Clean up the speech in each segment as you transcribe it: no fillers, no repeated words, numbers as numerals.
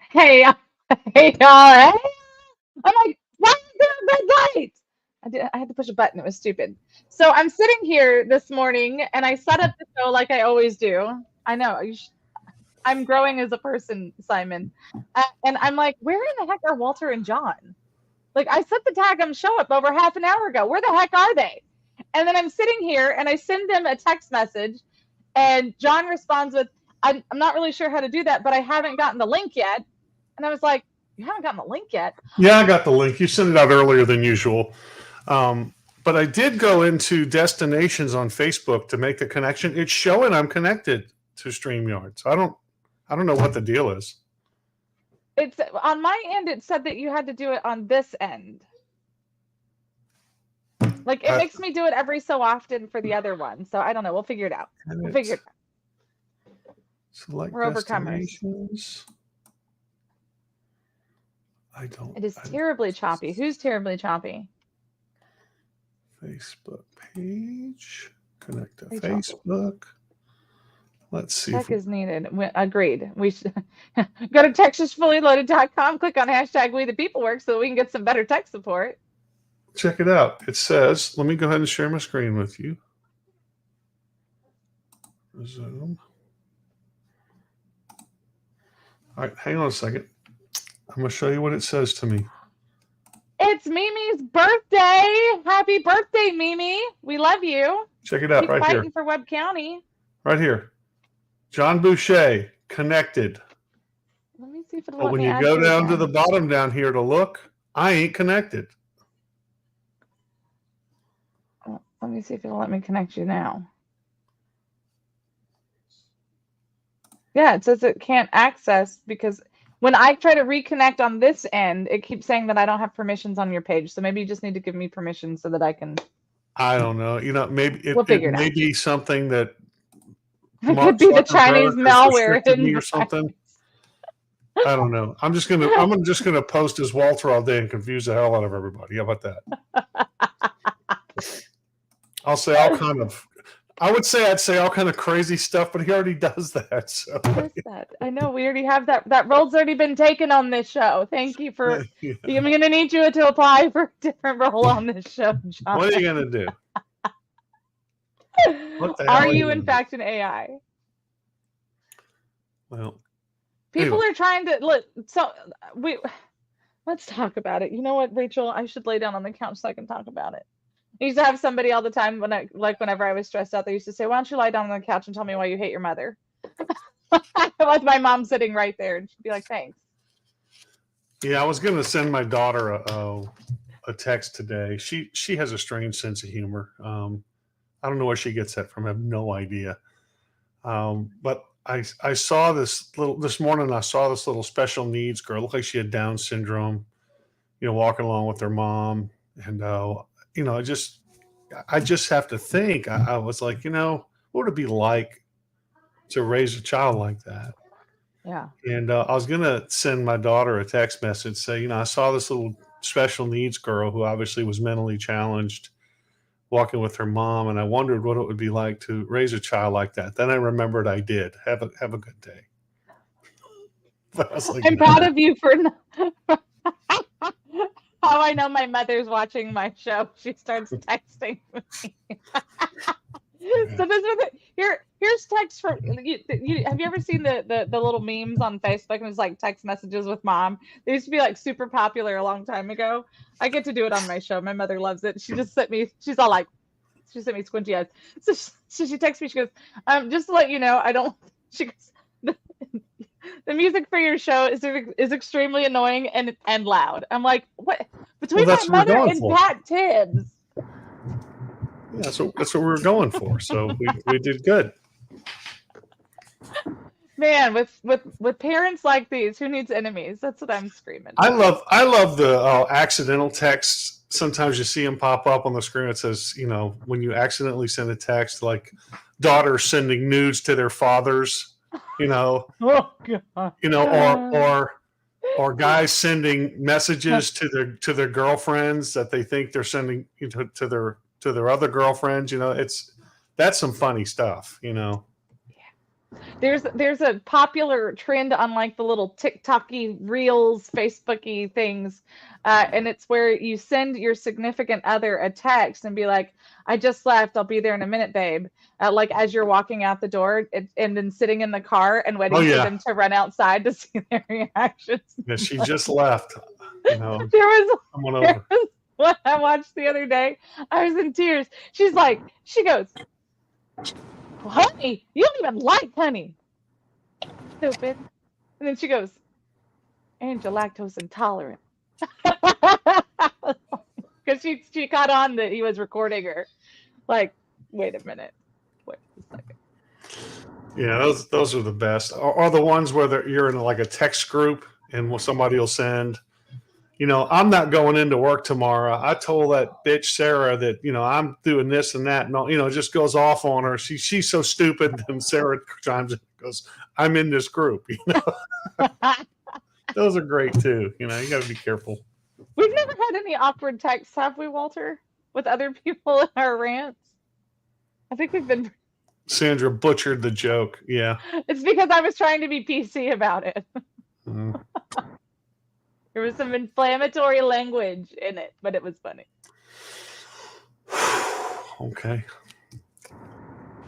Hey, hey, y'all. Hey. I'm like, why is there a red light? I had to push a button. It was stupid. So I'm sitting here this morning and I set up the show like I always do. I know. I'm growing as a person, Simon. And I'm like, where in the heck are Walter and John? Like, I set the tag on show up over half an hour ago. Where the heck are they? And then I'm sitting here and I send them a text message, and John responds with, I'm not really sure how to do that, but I haven't gotten the link yet. And I was like, you haven't gotten the link yet? Yeah, I got the link. You sent it out earlier than usual. But I did go into destinations on Facebook to make the connection. It's showing I'm connected to StreamYard. So I don't know what the deal is. It's on my end, it said that you had to do it on this end. Like it I, makes me do it every so often for the other one. So I don't know. We'll figure it out. We'll figure it out. Select We're overcomers. destinations. I don't. It is terribly choppy. Who's terribly choppy? Facebook page. Connect to Facebook. Let's see. Tech is needed. Agreed. We should go to TexasFullyLoaded.com, click on hashtag We the People Work so we can get some better tech support. Check it out. It says, let me go ahead and share my screen with you. Zoom. All right, hang on a second. I'm going to show you what it says to me. It's Mimi's birthday. Happy birthday, Mimi. We love you. Check it out. Keep right fighting here. For Webb County. Right here. John Boucher, connected. Let me see if it'll But let when me you go down to the bottom down here to look, I ain't connected. Let me see if it'll let me connect you now. Yeah, it says it can't access because when I try to reconnect on this end, it keeps saying that I don't have permissions on your page. So maybe you just need to give me permission so that I can. I don't know. You know, maybe it may be something that it could be the Chinese malware me or something. I don't know. I'm just gonna post as Walter all day and confuse the hell out of everybody. How about that? I'll say all kind of. I'd say all kind of crazy stuff, but he already does that. So. Does that? I know we already have that. That role's already been taken on this show. Thank you for. Yeah. I'm going to need you to apply for a different role on this show, John. What are you going to do? Are you in fact an AI? Well, people are trying to look. So let's talk about it. You know what, Rachel? I should lay down on the couch so I can talk about it. I used to have somebody all the time whenever I was stressed out, they used to say, why don't you lie down on the couch and tell me why you hate your mother? With my mom sitting right there, and she'd be like, thanks. Yeah, I was going to send my daughter a text today. She has a strange sense of humor. I don't know where she gets that from. I have no idea. But I saw this morning. I saw this little special needs girl. Looked like she had Down syndrome. Walking along with her mom, and I just have to think. I was like, what would it be like to raise a child like that? Yeah. And I was going to send my daughter a text message, say, I saw this little special needs girl who obviously was mentally challenged walking with her mom, and I wondered what it would be like to raise a child like that. Then I remembered I did. Have a good day. But I was like, I'm proud of you for how I know my mother's watching my show. She starts texting me. So this was here's text from you. Have you ever seen the little memes on Facebook, and it's like text messages with mom? They used to be like super popular a long time ago. I get to do it on my show. My mother loves it. She just sent me. She sent me squinty eyes. So she texts me. She goes, just to let you know, I don't. She goes, the music for your show is extremely annoying and loud. I'm like, what? Between my mother and Pat Tibbs. Yeah, that's what we were going for. So we did good. Man, with parents like these, who needs enemies? That's what I'm screaming. I love the accidental texts. Sometimes you see them pop up on the screen. It says, when you accidentally send a text, like daughters sending nudes to their fathers, oh God. or guys sending messages to their girlfriends that they think they're sending to their other girlfriends. That's some funny stuff. Yeah. There's a popular trend on like the little TikToky reels, Facebooky things, and it's where you send your significant other a text and be like, "I just left. I'll be there in a minute, babe." Like as you're walking out the door, and then sitting in the car and Oh waiting for yeah, them to run outside to see their reactions. yeah. She just left. You know, There was someone there over. was one I watched the other day. I was in tears. She goes, "Honey, you don't even like honey." Stupid. And then she goes, "And you're lactose intolerant." Because she caught on that he was recording her. Like, wait a minute. Wait a second. Yeah, those are the best. Or the ones where you're in like a text group and somebody will send, I'm not going into work tomorrow. I told that bitch Sarah that I'm doing this and that, and all, it just goes off on her. She's so stupid. And Sarah chimes in and goes, "I'm in this group." Those are great too. You got to be careful. We've never had any awkward texts, have we, Walter? With other people in our rants? I think we've been. Sandra butchered the joke. Yeah. It's because I was trying to be PC about it. Mm. There was some inflammatory language in it, but it was funny. Okay.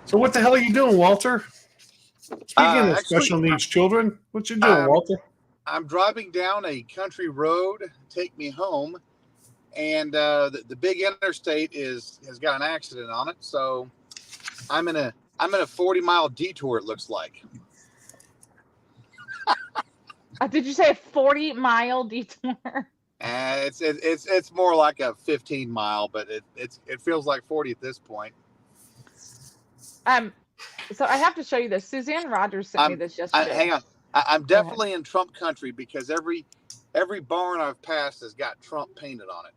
So what the hell are you doing, Walter? Speaking of special needs children, what you doing, Walter? I'm driving down a country road, take me home, and the big interstate has got an accident on it. So I'm in a 40-mile detour. It looks like. Did you say a 40-mile detour? It's more like a 15-mile, but it feels like 40 at this point. So I have to show you this. Suzanne Rogers sent me this yesterday. Hang on. I'm definitely in Trump country because every barn I've passed has got Trump painted on it.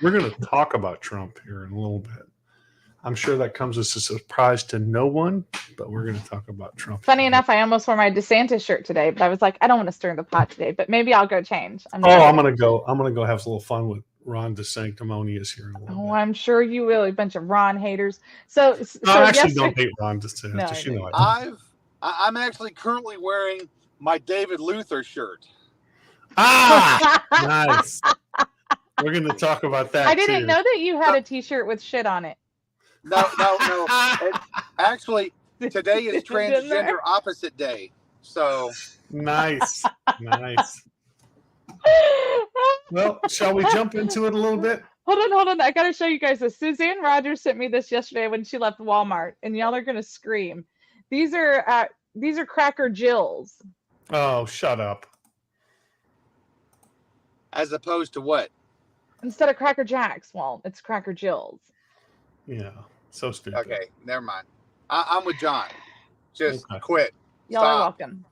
We're going to talk about Trump here in a little bit. I'm sure that comes as a surprise to no one, but we're going to talk about Trump. Funny enough, I almost wore my DeSantis shirt today, but I was like, I don't want to stir the pot today, but maybe I'll go change. I'm going to go have a little fun with Ron DeSanctimonious here in a little bit. I'm sure you will, a bunch of Ron haters. So I actually don't hate Ron DeSantis. No, I'm actually currently wearing my David Luther shirt. Nice. We're going to talk about that. I didn't know that you had a T-shirt with shit on it. No. Actually, today is transgender opposite day. So nice. Well, shall we jump into it a little bit? Hold on. I got to show you guys this. Suzanne Rogers sent me this yesterday when she left Walmart, and y'all are gonna scream. These are Cracker Jills. Oh, shut up. As opposed to what? Instead of Cracker Jacks, well, it's Cracker Jills. Yeah, so stupid. Okay, never mind. I'm with John. Just quit. Y'all are welcome.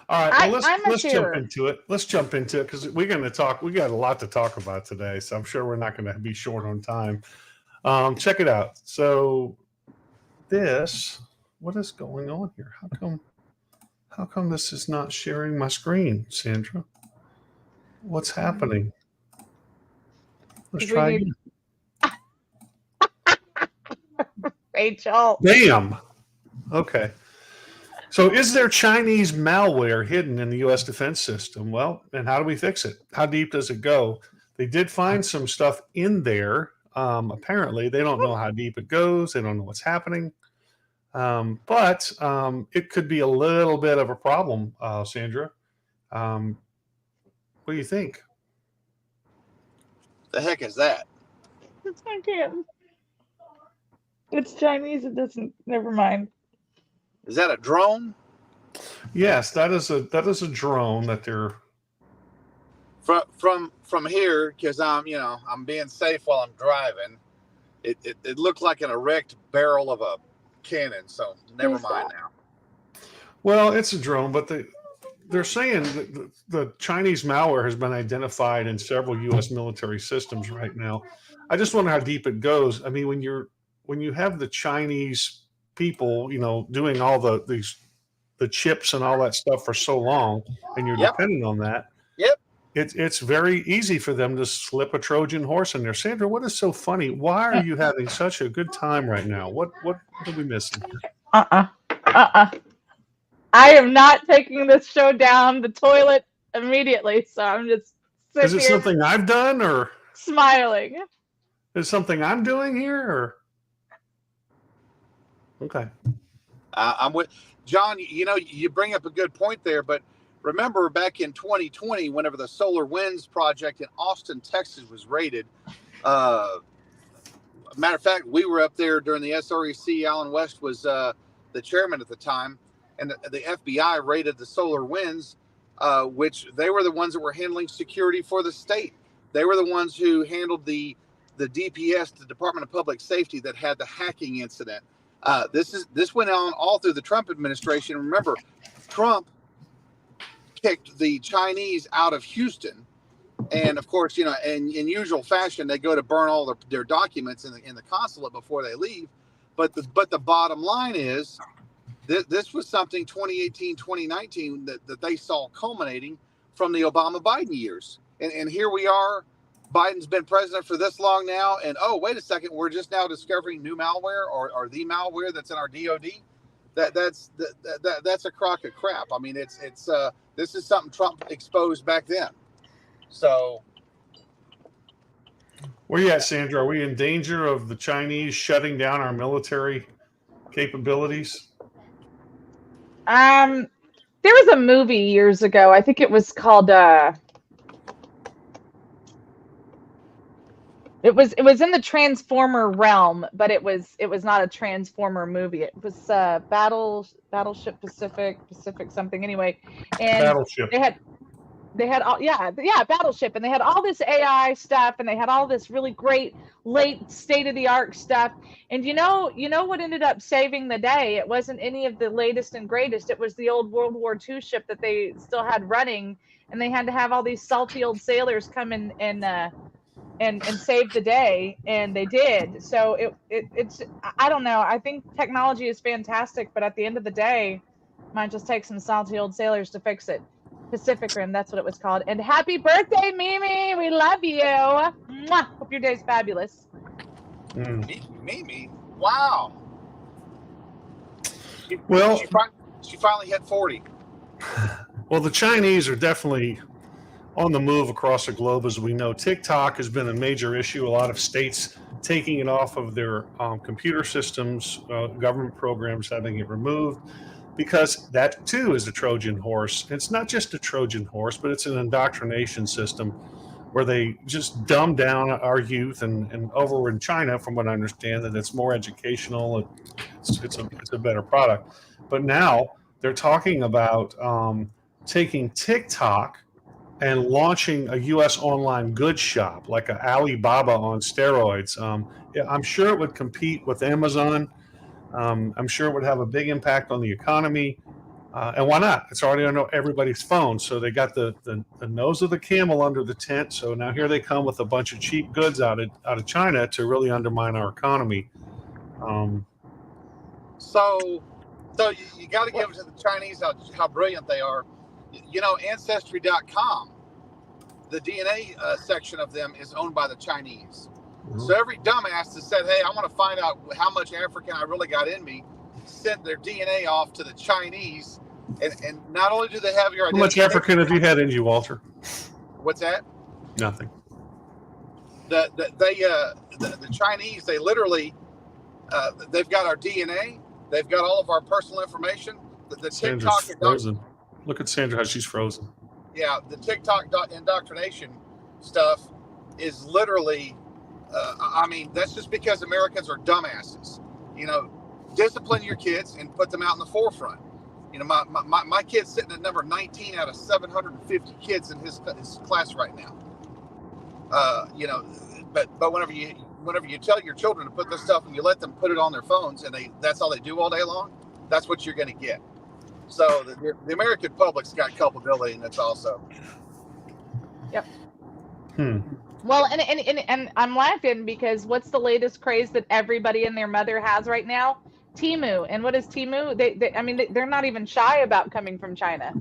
All right, well, let's jump into it. Let's jump into it because we're going to talk. We got a lot to talk about today, so I'm sure we're not going to be short on time. Check it out. So, what is going on here? How come this is not sharing my screen, Sandra? What's happening? Let's try again. Rachel. Damn. Okay. So is there Chinese malware hidden in the U.S. defense system? Well, and how do we fix it? How deep does it go? They did find some stuff in there. Apparently, they don't know how deep it goes. They don't know what's happening. But it could be a little bit of a problem, Sandra. What do you think? The heck is that? I can't. It's Chinese. It doesn't. Never mind. Is that a drone? Yes, that is a drone that they're from here because I'm being safe while I'm driving. It looked like an erect barrel of a cannon. So never mind now. Well, it's a drone, but they're saying that the Chinese malware has been identified in several U.S. military systems right now. I just wonder how deep it goes. I mean, when you have the Chinese people, doing all the chips and all that stuff for so long, and you're dependent on that. Yep. it's very easy for them to slip a Trojan horse in there. Sandra, what is so funny? Why are you having such a good time right now? What are we missing here? I am not taking this show down the toilet immediately, so I'm just Is sitting it here something I've done, or smiling. is it something I'm doing here, or okay? I'm with John. You know, you bring up a good point there, but remember back in 2020, whenever the Solar Winds project in Austin, Texas was raided. Matter of fact, we were up there during the SREC. Alan West was the chairman at the time, and the FBI raided the Solar Winds, which they were the ones that were handling security for the state. They were the ones who handled the DPS, the Department of Public Safety, that had the hacking incident. This went on all through the Trump administration. Remember, Trump kicked the Chinese out of Houston, and of course, you know, in usual fashion, they go to burn all their documents in the consulate before they leave. But the bottom line is, this was something 2018, 2019 that they saw culminating from the Obama-Biden years, and here we are. Biden's been president for this long now, and oh, wait a second, we're just now discovering new malware or the malware that's in our DoD. That's a crock of crap. I mean, this is something Trump exposed back then. So, Where you at, Sandra? Are we in danger of the Chinese shutting down our military capabilities? There was a movie years ago. I think it was called It was in the Transformer realm, but it was not a Transformer movie. It was Battleship Pacific something anyway, and Battleship. they had all Battleship, and they had all this AI stuff, and they had all this really great late state of the art stuff. And you know what ended up saving the day? It wasn't any of the latest and greatest. It was the old World War II ship that they still had running, and they had to have all these salty old sailors come in and save the day, and they did. So it's I don't know. I think technology is fantastic, but at the end of the day, might just take some salty old sailors to fix it. Pacific Rim, that's what it was called. And happy birthday, Mimi! We love you. Mwah! Hope your day's fabulous. Mimi, wow. She finally hit 40. Well, the Chinese are definitely on the move across the globe, as we know. TikTok has been a major issue. A lot of states taking it off of their computer systems, government programs having it removed, because that too is a Trojan horse. It's not just a Trojan horse, but it's an indoctrination system where they just dumb down our youth. And over in China, from what I understand, that it's more educational. It's a better product. But now they're talking about taking TikTok and launching a U.S. online goods shop, like an Alibaba on steroids. I'm sure it would compete with Amazon. I'm sure it would have a big impact on the economy. And why not? It's already on everybody's phone. So they got the nose of the camel under the tent. So now here they come with a bunch of cheap goods out of China to really undermine our economy. So you got to give it to the Chinese how brilliant they are. You know, Ancestry.com, the DNA section of them is owned by the Chinese. Mm-hmm. So every dumbass that said, hey, I want to find out how much African I really got in me, sent their DNA off to the Chinese. And not only do they have your identity. How much African have you had in you, Walter? What's that? Nothing. The Chinese, they literally, they've got our DNA. They've got all of our personal information. The TikTok frozen. Look at Sandra, how she's frozen. Yeah, the TikTok indoctrination stuff is literally, I mean, that's just because Americans are dumbasses. You know, discipline your kids and put them out in the forefront. You know, my kid's sitting at number 19 out of 750 kids in his class right now. You know, but whenever you tell your children to put this stuff and you let them put it on their phones and that's all they do all day long, that's what you're going to get. So the American public's got culpability in this also. Yep. Well, and I'm laughing because what's the latest craze that everybody and their mother has right now? Temu. And what is Temu? I mean, they're not even shy about coming from China.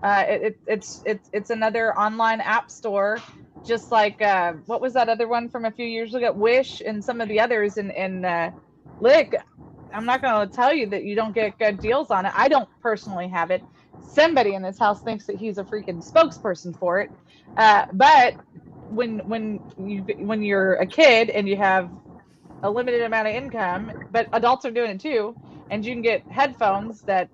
It's another online app store, just like what was that other one from a few years ago? Wish and some of the others. And look, I'm not going to tell you that you don't get good deals on it. I don't personally have it. Somebody in this house thinks that he's a freaking spokesperson for it. But when you're a kid and you have a limited amount of income, but adults are doing it too, and you can get headphones that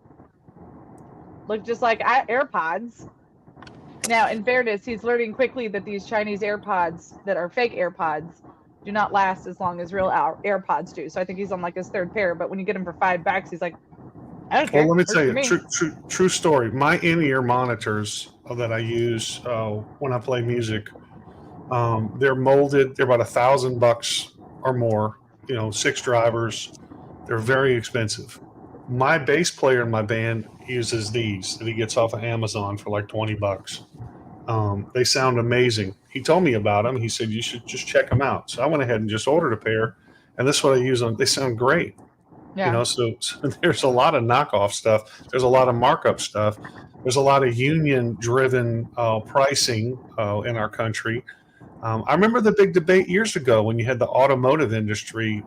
look just like AirPods. Now, in fairness, he's learning quickly that these Chinese AirPods that are fake AirPods do not last as long as real AirPods do. So I think he's on like his third pair. But when you get them for $5, he's like, I don't care. Well, let me tell you, true story. My in-ear monitors that I use when I play music, they're molded. They're about $1,000 or more. 6 drivers. They're very expensive. My bass player in my band uses these that he gets off of Amazon for like $20. They sound amazing. He told me about them. He said you should just check them out. So I went ahead and just ordered a pair, and this is what I use on. They sound great. Yeah. So there's a lot of knockoff stuff. There's a lot of markup stuff. There's a lot of union-driven pricing in our country. I remember the big debate years ago when you had the automotive industry.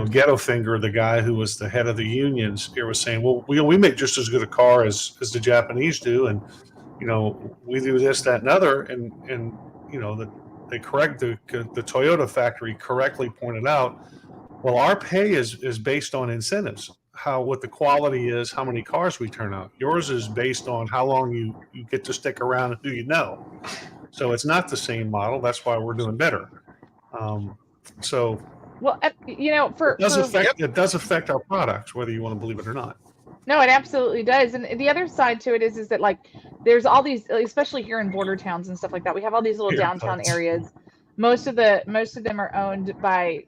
Ghetto Finger, the guy who was the head of the unions, here was saying, "Well, we make just as good a car as the Japanese do, and we do this, that, and other." And the Toyota factory correctly pointed out, well, our pay is based on incentives, what the quality is, how many cars we turn out. Yours is based on how long you get to stick around and who you know. So it's not the same model. That's why we're doing better. Well, it does affect our products, whether you want to believe it or not. No, it absolutely does. And the other side to it is that like there's all these, especially here in border towns and stuff like that. We have all these little downtown areas. Most of them are owned by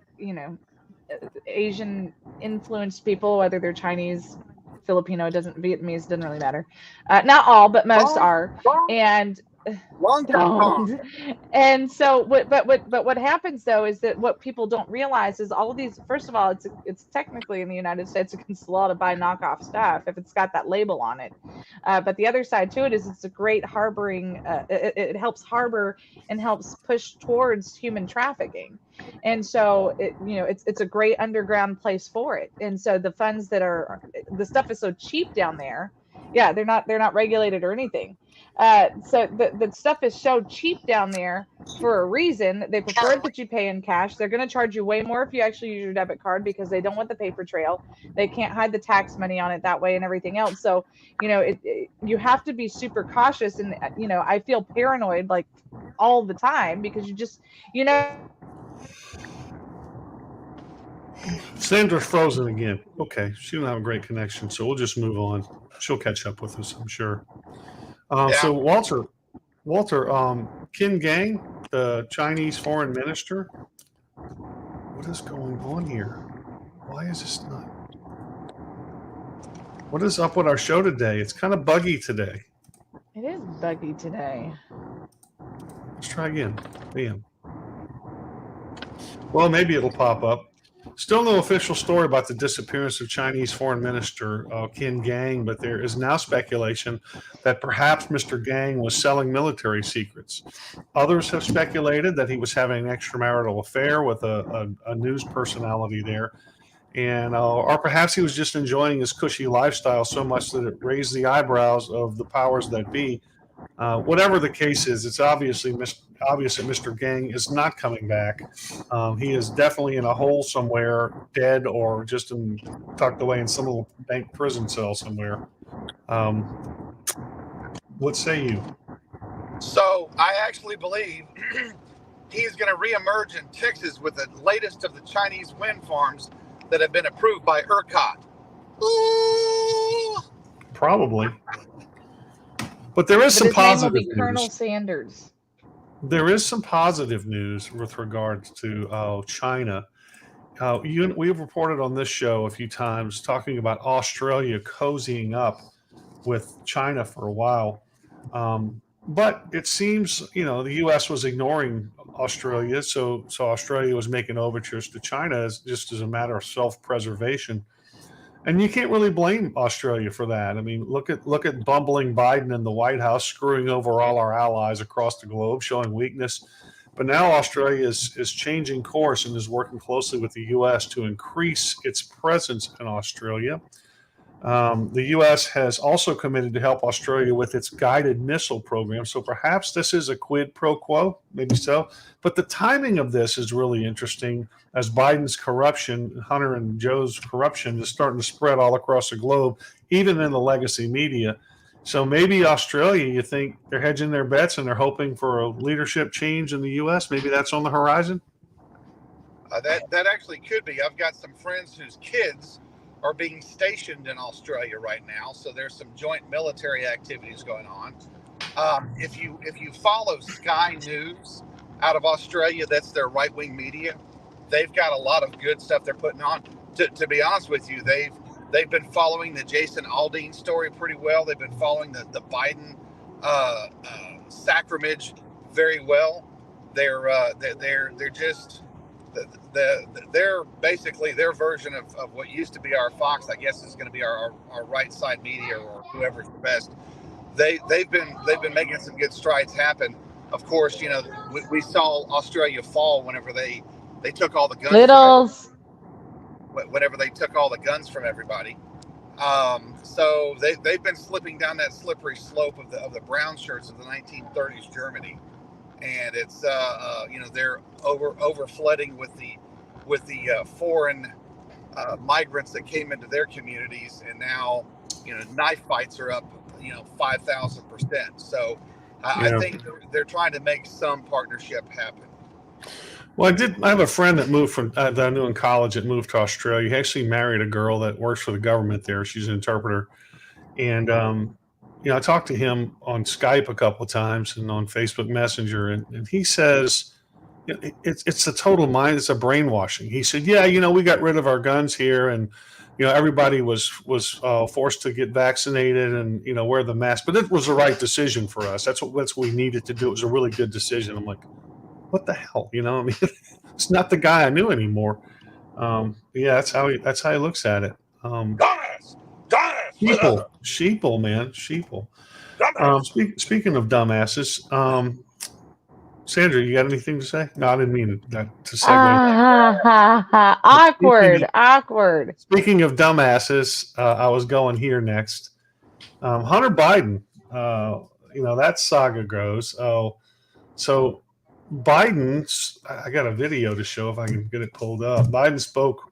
Asian influenced people, whether they're Chinese, Filipino, Vietnamese, doesn't really matter. Not all, but most are. And and so what happens though is that what people don't realize is all of these, first of all, it's technically in the United States against the law to buy knockoff stuff if it's got that label on it, but the other side to it is it's a great harboring, it helps harbor and helps push towards human trafficking, and so it's a great underground place for it. And so the funds the stuff is so cheap down there. Yeah, they're not regulated or anything. So the stuff is so cheap down there for a reason. They prefer that you pay in cash. They're going to charge you way more if you actually use your debit card because they don't want the paper trail. They can't hide the tax money on it that way and everything else. So, you have to be super cautious. And, I feel paranoid like all the time because you just, Sandra's frozen again. Okay, she don't have a great connection, so we'll just move on. She'll catch up with us, I'm sure. So Walter, Qin Gang, the Chinese foreign minister. What is going on here? Why is this not? What is up with our show today? It's kind of buggy today. It is buggy today. Let's try again. Bam. Well, maybe it'll pop up. Still no official story about the disappearance of Chinese Foreign Minister Qin Gang, but there is now speculation that perhaps Mr. Gang was selling military secrets. Others have speculated that he was having an extramarital affair with a news personality there, and or perhaps he was just enjoying his cushy lifestyle so much that it raised the eyebrows of the powers that be. Whatever the case is, it's obvious that Mr. Gang is not coming back. He is definitely in a hole somewhere, dead or just tucked away in some little bank prison cell somewhere. What say you? So I actually believe he's going to reemerge in Texas with the latest of the Chinese wind farms that have been approved by ERCOT. Ooh. Probably. But there is some positive news. Colonel Sanders. There is some positive news with regards to China. We've reported on this show a few times talking about Australia cozying up with China for a while. But it seems, the U.S. was ignoring Australia, so Australia was making overtures to China just as a matter of self-preservation. And you can't really blame Australia for that. I mean, look at bumbling Biden in the White House, screwing over all our allies across the globe, showing weakness. But now Australia is changing course and is working closely with the U.S. to increase its presence in Australia. The U.S. has also committed to help Australia with its guided missile program. So perhaps this is a quid pro quo, maybe so. But the timing of this is really interesting, as Biden's corruption, Hunter and Joe's corruption, is starting to spread all across the globe, even in the legacy media. So maybe Australia, you think they're hedging their bets and they're hoping for a leadership change in the U.S.? Maybe that's on the horizon? That actually could be. I've got some friends whose kids are being stationed in Australia right now, so there's some joint military activities going on. If you follow Sky News out of Australia, that's their right-wing media. They've got a lot of good stuff they're putting on. To be honest with you, they've been following the Jason Aldean story pretty well. They've been following the Biden sacrilege very well. They're just they're basically their version of what used to be our Fox, I guess, is going to be our right side media, or whoever's the best. They've been making some good strides happen. Of course, you know, we saw Australia fall whenever they took all the guns. Littles. Whenever they took all the guns from everybody. So they've been slipping down that slippery slope of the brown shirts of the 1930s Germany. And it's you know, they're over flooding with the foreign migrants that came into their communities, and now, you know, knife fights are up, you know, 5,000%. So I think they're trying to make some partnership happen. Well, I have a friend that moved from that I knew in college that moved to Australia. He actually married a girl that works for the government there. She's an interpreter, and you know, I talked to him on Skype a couple of times and on Facebook Messenger, and he says, you know, it's a total mind, it's a brainwashing. He said, yeah, you know, we got rid of our guns here, and you know, everybody was forced to get vaccinated and, you know, wear the mask, but it was the right decision for us. That's what we needed to do. It was a really good decision. I'm like, what the hell, you know? I mean, it's not the guy I knew anymore. Yeah, that's how he looks at it. Sheeple, man, sheeple. Speaking of dumbasses, Sandra, you got anything to say? No, I didn't mean to segue. Awkward. Speaking of dumbasses, I was going here next. Hunter Biden, you know, that saga goes. So Biden's, I got a video to show if I can get it pulled up. Biden spoke.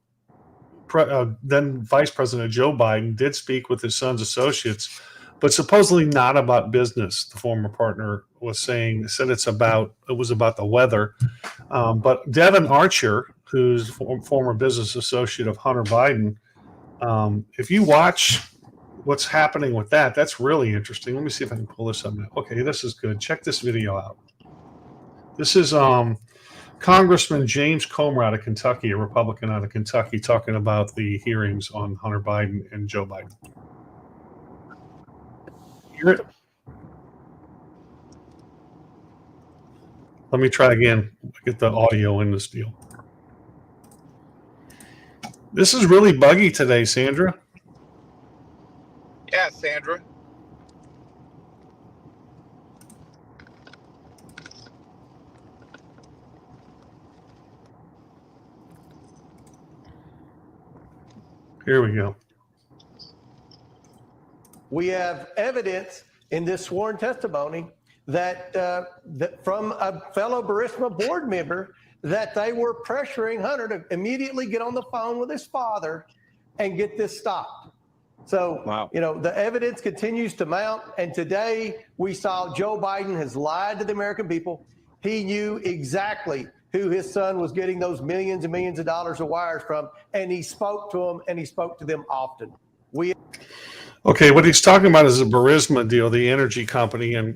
Then Vice President Joe Biden did speak with his son's associates, but supposedly not about business. The former partner said it was about the weather. But Devin Archer, who's former business associate of Hunter Biden, if you watch what's happening with that, that's really interesting. Let me see if I can pull this up now. Okay, this is good. Check this video out. This is Congressman James Comer out of Kentucky, a Republican out of Kentucky, talking about the hearings on Hunter Biden and Joe Biden. Hear it? Let me try again. Get the audio in this deal. This is really buggy today, Sandra. Yeah, Sandra. Here we go. We have evidence in this sworn testimony that from a fellow Burisma board member that they were pressuring Hunter to immediately get on the phone with his father and get this stopped. So, wow. You know, the evidence continues to mount. And today we saw Joe Biden has lied to the American people. He knew exactly who his son was getting those millions and millions of dollars of wires from, and he spoke to them, and he spoke to them often. Okay, what he's talking about is the Burisma deal, the energy company in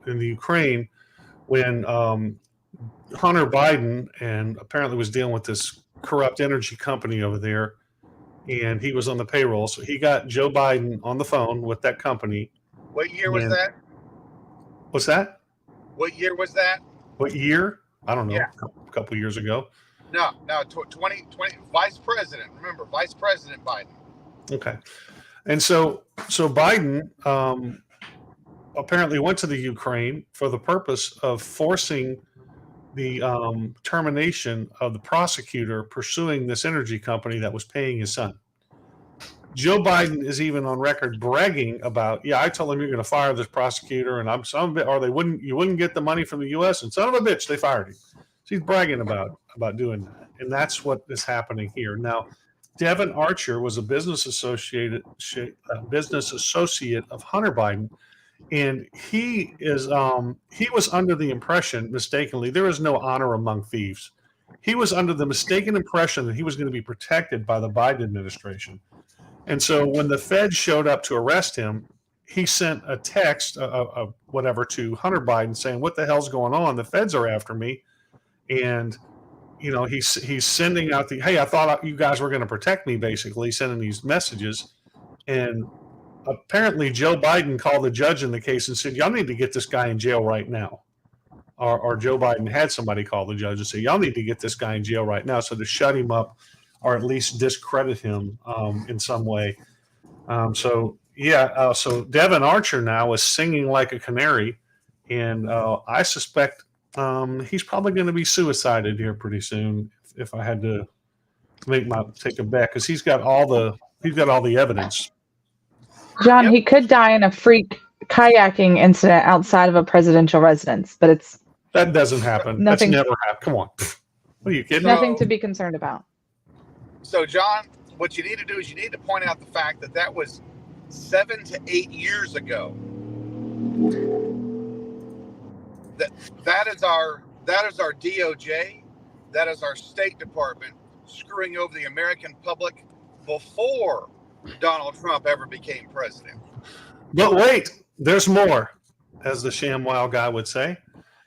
the Ukraine, when Hunter Biden and apparently was dealing with this corrupt energy company over there, and he was on the payroll. So he got Joe Biden on the phone with that company. What year was that? What's that? What year was that? What year? I don't know. Yeah. A couple of years ago. No, 2020. Vice President. Remember, Vice President Biden. Okay. And so Biden apparently went to the Ukraine for the purpose of forcing the termination of the prosecutor pursuing this energy company that was paying his son. Joe Biden is even on record bragging about, yeah, I told him you're going to fire this prosecutor, and I'm some bit, or you wouldn't get the money from the U.S. and son of a bitch, they fired him. So he's bragging about doing that, and that's what is happening here now. Devin Archer was a business associate of Hunter Biden, and he was under the impression, mistakenly, there is no honor among thieves. He was under the mistaken impression that he was going to be protected by the Biden administration. And so when the Fed showed up to arrest him, he sent a text, whatever, to Hunter Biden saying, "What the hell's going on? The Feds are after me." And he's sending out hey, I thought you guys were going to protect me, basically sending these messages. And apparently Joe Biden called the judge in the case and said, "Y'all need to get this guy in jail right now." Or Joe Biden had somebody call the judge and say, "Y'all need to get this guy in jail right now," so to shut him up or at least discredit him in some way. So Devin Archer now is singing like a canary, and I suspect he's probably going to be suicided here pretty soon. If I had to take a bet, because he's got all the evidence. John, He could die in a freak kayaking incident outside of a presidential residence, but that doesn't happen. Nothing, That's never happened. Come on, what are you kidding? Nothing to be concerned about. So, John, what you need to do is you need to point out the fact that was 7 to 8 years ago. That is our DOJ, that is our State Department screwing over the American public before Donald Trump ever became president. But wait, there's more, as the ShamWow guy would say.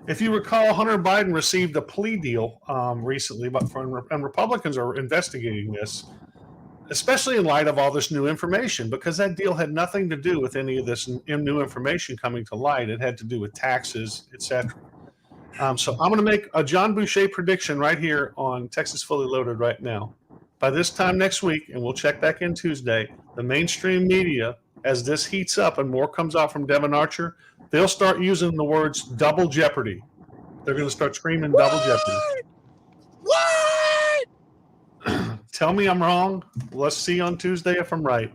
If you recall, Hunter Biden received a plea deal recently, and Republicans are investigating this, especially in light of all this new information, because that deal had nothing to do with any of this new information coming to light. It had to do with taxes, etc. So I'm going to make a John Boucher prediction right here on Texas Fully Loaded right now. By this time next week, and we'll check back in Tuesday, the mainstream media, as this heats up and more comes out from Devin Archer, they'll start using the words double jeopardy. They're going to start screaming double jeopardy. What? Tell me I'm wrong. Let's see on Tuesday if I'm right.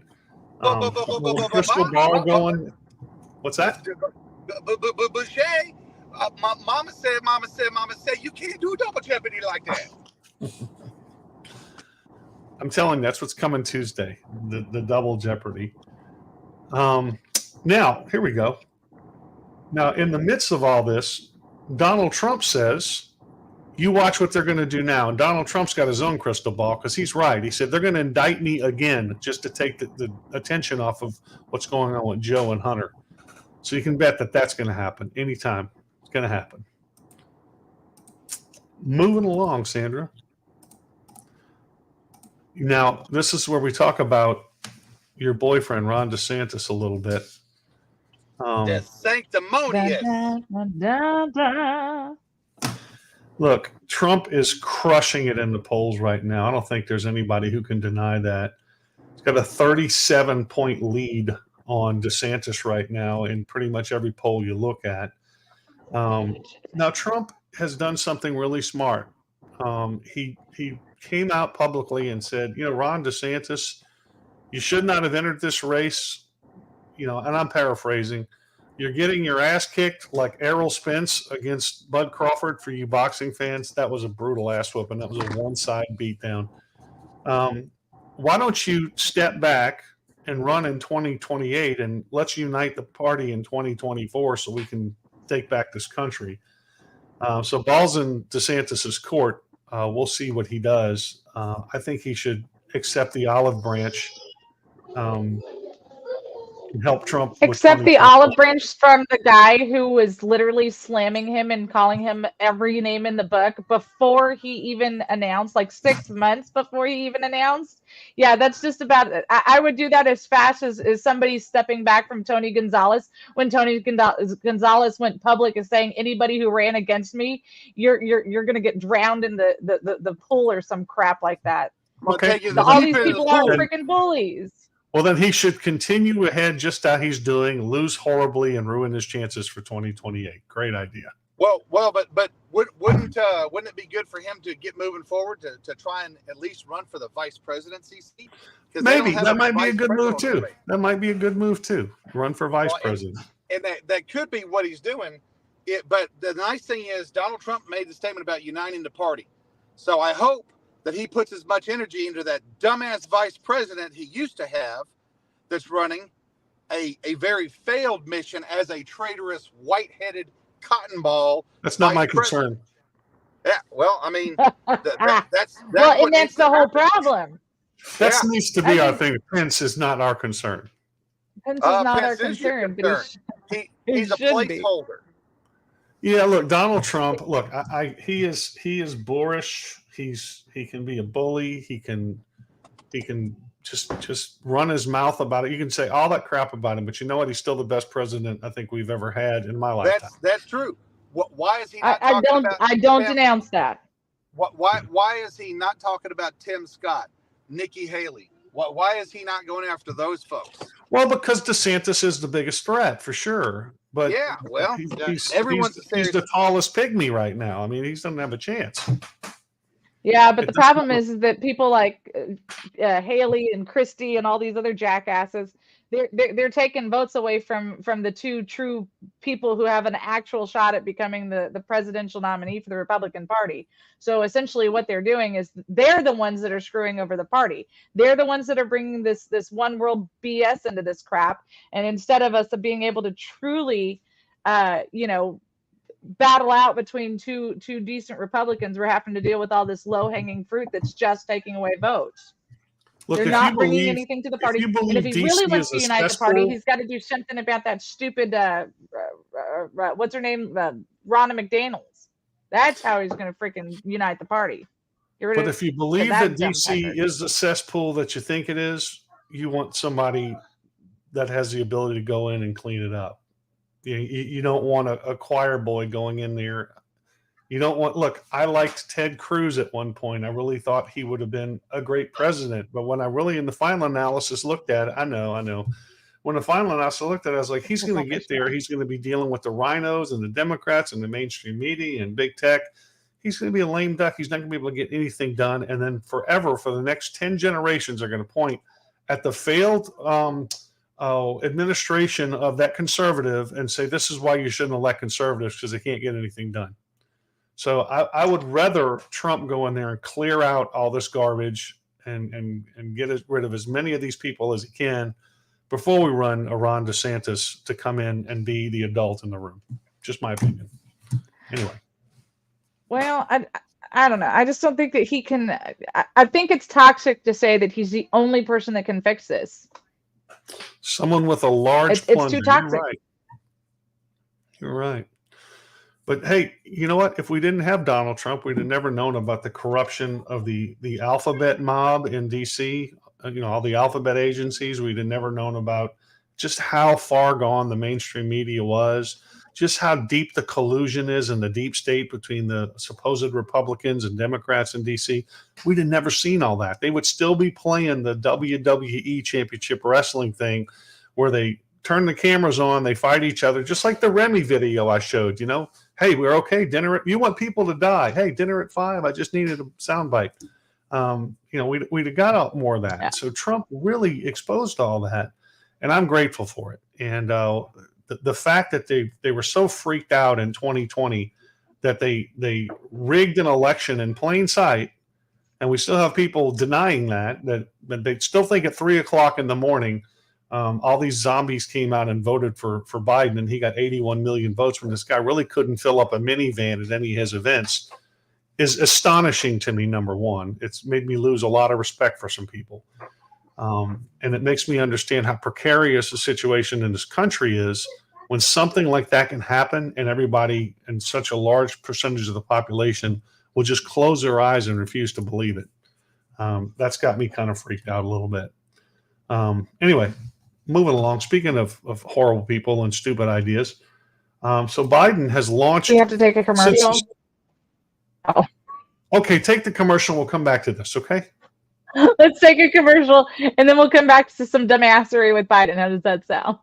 Crystal ball going. What's that? Boucher, Mama said, you can't do double jeopardy like that. I'm telling you, that's what's coming Tuesday, the double jeopardy. Now, here we go. Now, in the midst of all this, Donald Trump says, you watch what they're going to do now. And Donald Trump's got his own crystal ball, because he's right. He said they're going to indict me again just to take the attention off of what's going on with Joe and Hunter. So you can bet that that's going to happen anytime. It's going to happen. Moving along, Sandra. Now, this is where we talk about your boyfriend, Ron DeSantis, a little bit. The sanctimonious. Look, Trump is crushing it in the polls right now. I don't think there's anybody who can deny that. He's got a 37-point lead on DeSantis right now in pretty much every poll you look at. Now, Trump has done something really smart. He came out publicly and said, Ron DeSantis, you should not have entered this race. And I'm paraphrasing. You're getting your ass kicked like Errol Spence against Bud Crawford. For you boxing fans, that was a brutal ass whooping. That was a one-side beatdown. Why don't you step back and run in 2028, and let's unite the party in 2024 so we can take back this country. So ball's in DeSantis's court. We'll see what he does. I think he should accept the olive branch and help Trump. Accept the olive branch from the guy who was literally slamming him and calling him every name in the book before he even announced, like 6 months before he even announced. Yeah, that's just about it. I would do that as fast as somebody stepping back from Tony Gonzalez when Tony Gonzalez went public as saying, anybody who ran against me, you're going to get drowned in the pool or some crap like that. Okay. All these people are freaking bullies. Well, then he should continue ahead just how he's doing, lose horribly, and ruin his chances for 2028. Great idea. Well, but wouldn't it be good for him to get moving forward to try and at least run for the vice presidency seat? Maybe that might be a good move too. That might be a good move too. Run for vice president. And that could be what he's doing. But the nice thing is Donald Trump made the statement about uniting the party. So I hope that he puts as much energy into that dumbass vice president he used to have that's running a very failed mission as a traitorous, white-headed cotton ball. That's not my concern. Yeah, well, I mean, that's well, and that's the whole problem. That needs to be our thing. Pence is not our concern. Pence is not our concern, but he's a placeholder. Yeah, look, Donald Trump. Look, he is boorish. He can be a bully. He can just run his mouth about it. You can say all that crap about him, but you know what? He's still the best president I think we've ever had in my lifetime. That's true. Why is he not I don't denounce that. Why is he not talking about Tim Scott, Nikki Haley? Why is he not going after those folks? Well, because DeSantis is the biggest threat for sure. But yeah, well, he's the tallest pygmy right now. I mean, he doesn't have a chance. Yeah, but the problem is that people like Haley and Christie and all these other jackasses, they're taking votes away from the two true people who have an actual shot at becoming the presidential nominee for the Republican Party. So essentially what they're doing is they're the ones that are screwing over the party. They're the ones that are bringing this one world BS into this crap. And instead of us being able to truly, battle out between two decent Republicans, we're having to deal with all this low-hanging fruit that's just taking away votes. Look, they're not bringing anything to the party. And if he really wants to unite the party, he's got to do something about that stupid, what's her name? Ronna McDaniels. That's how he's going to freaking unite the party. But if you believe that DC is the cesspool that you think it is, you want somebody that has the ability to go in and clean it up. You don't want a choir boy going in there. You don't want, look, I liked Ted Cruz at one point. I really thought he would have been a great president. But when I really, in the final analysis, looked at it, I know. When the final analysis looked at it, I was like, he's going to get there. He's going to be dealing with the rhinos and the Democrats and the mainstream media and big tech. He's going to be a lame duck. He's not going to be able to get anything done. And then forever, for the next 10 generations, are going to point at the failed administration of that conservative and say, this is why you shouldn't elect conservatives, because they can't get anything done. So I would rather Trump go in there and clear out all this garbage and get rid of as many of these people as he can before we run a Ron DeSantis to come in and be the adult in the room. Just my opinion. Anyway. Well, I don't know. I just don't think that he can. I think it's toxic to say that he's the only person that can fix this. Someone with a large plunger. It's too toxic. You're right. But hey, you know what? If we didn't have Donald Trump, we'd have never known about the corruption of the alphabet mob in D.C., all the alphabet agencies. We'd have never known about just how far gone the mainstream media was, just how deep the collusion is in the deep state between the supposed Republicans and Democrats in D.C. We'd have never seen all that. They would still be playing the WWE Championship Wrestling thing where they turn the cameras on, they fight each other, just like the Remy video I showed, Hey, we're okay. Dinner. You want people to die. Hey, dinner at 5. I just needed a soundbite. We'd have got more of that. Yeah. So Trump really exposed all that, and I'm grateful for it. And the fact that they were so freaked out in 2020 that they rigged an election in plain sight, and we still have people denying that they still think at 3:00 in the morning. All these zombies came out and voted for Biden, and he got 81 million votes when this guy really couldn't fill up a minivan at any of his events, is astonishing to me, number one. It's made me lose a lot of respect for some people. And it makes me understand how precarious the situation in this country is when something like that can happen and everybody and such a large percentage of the population will just close their eyes and refuse to believe it. That's got me kind of freaked out a little bit. Anyway. Moving along, speaking of horrible people and stupid ideas. So Biden has launched. You have to take a commercial. Okay, take the commercial. We'll come back to this, okay? Let's take a commercial, and then we'll come back to some dumbassery with Biden. How does that sound?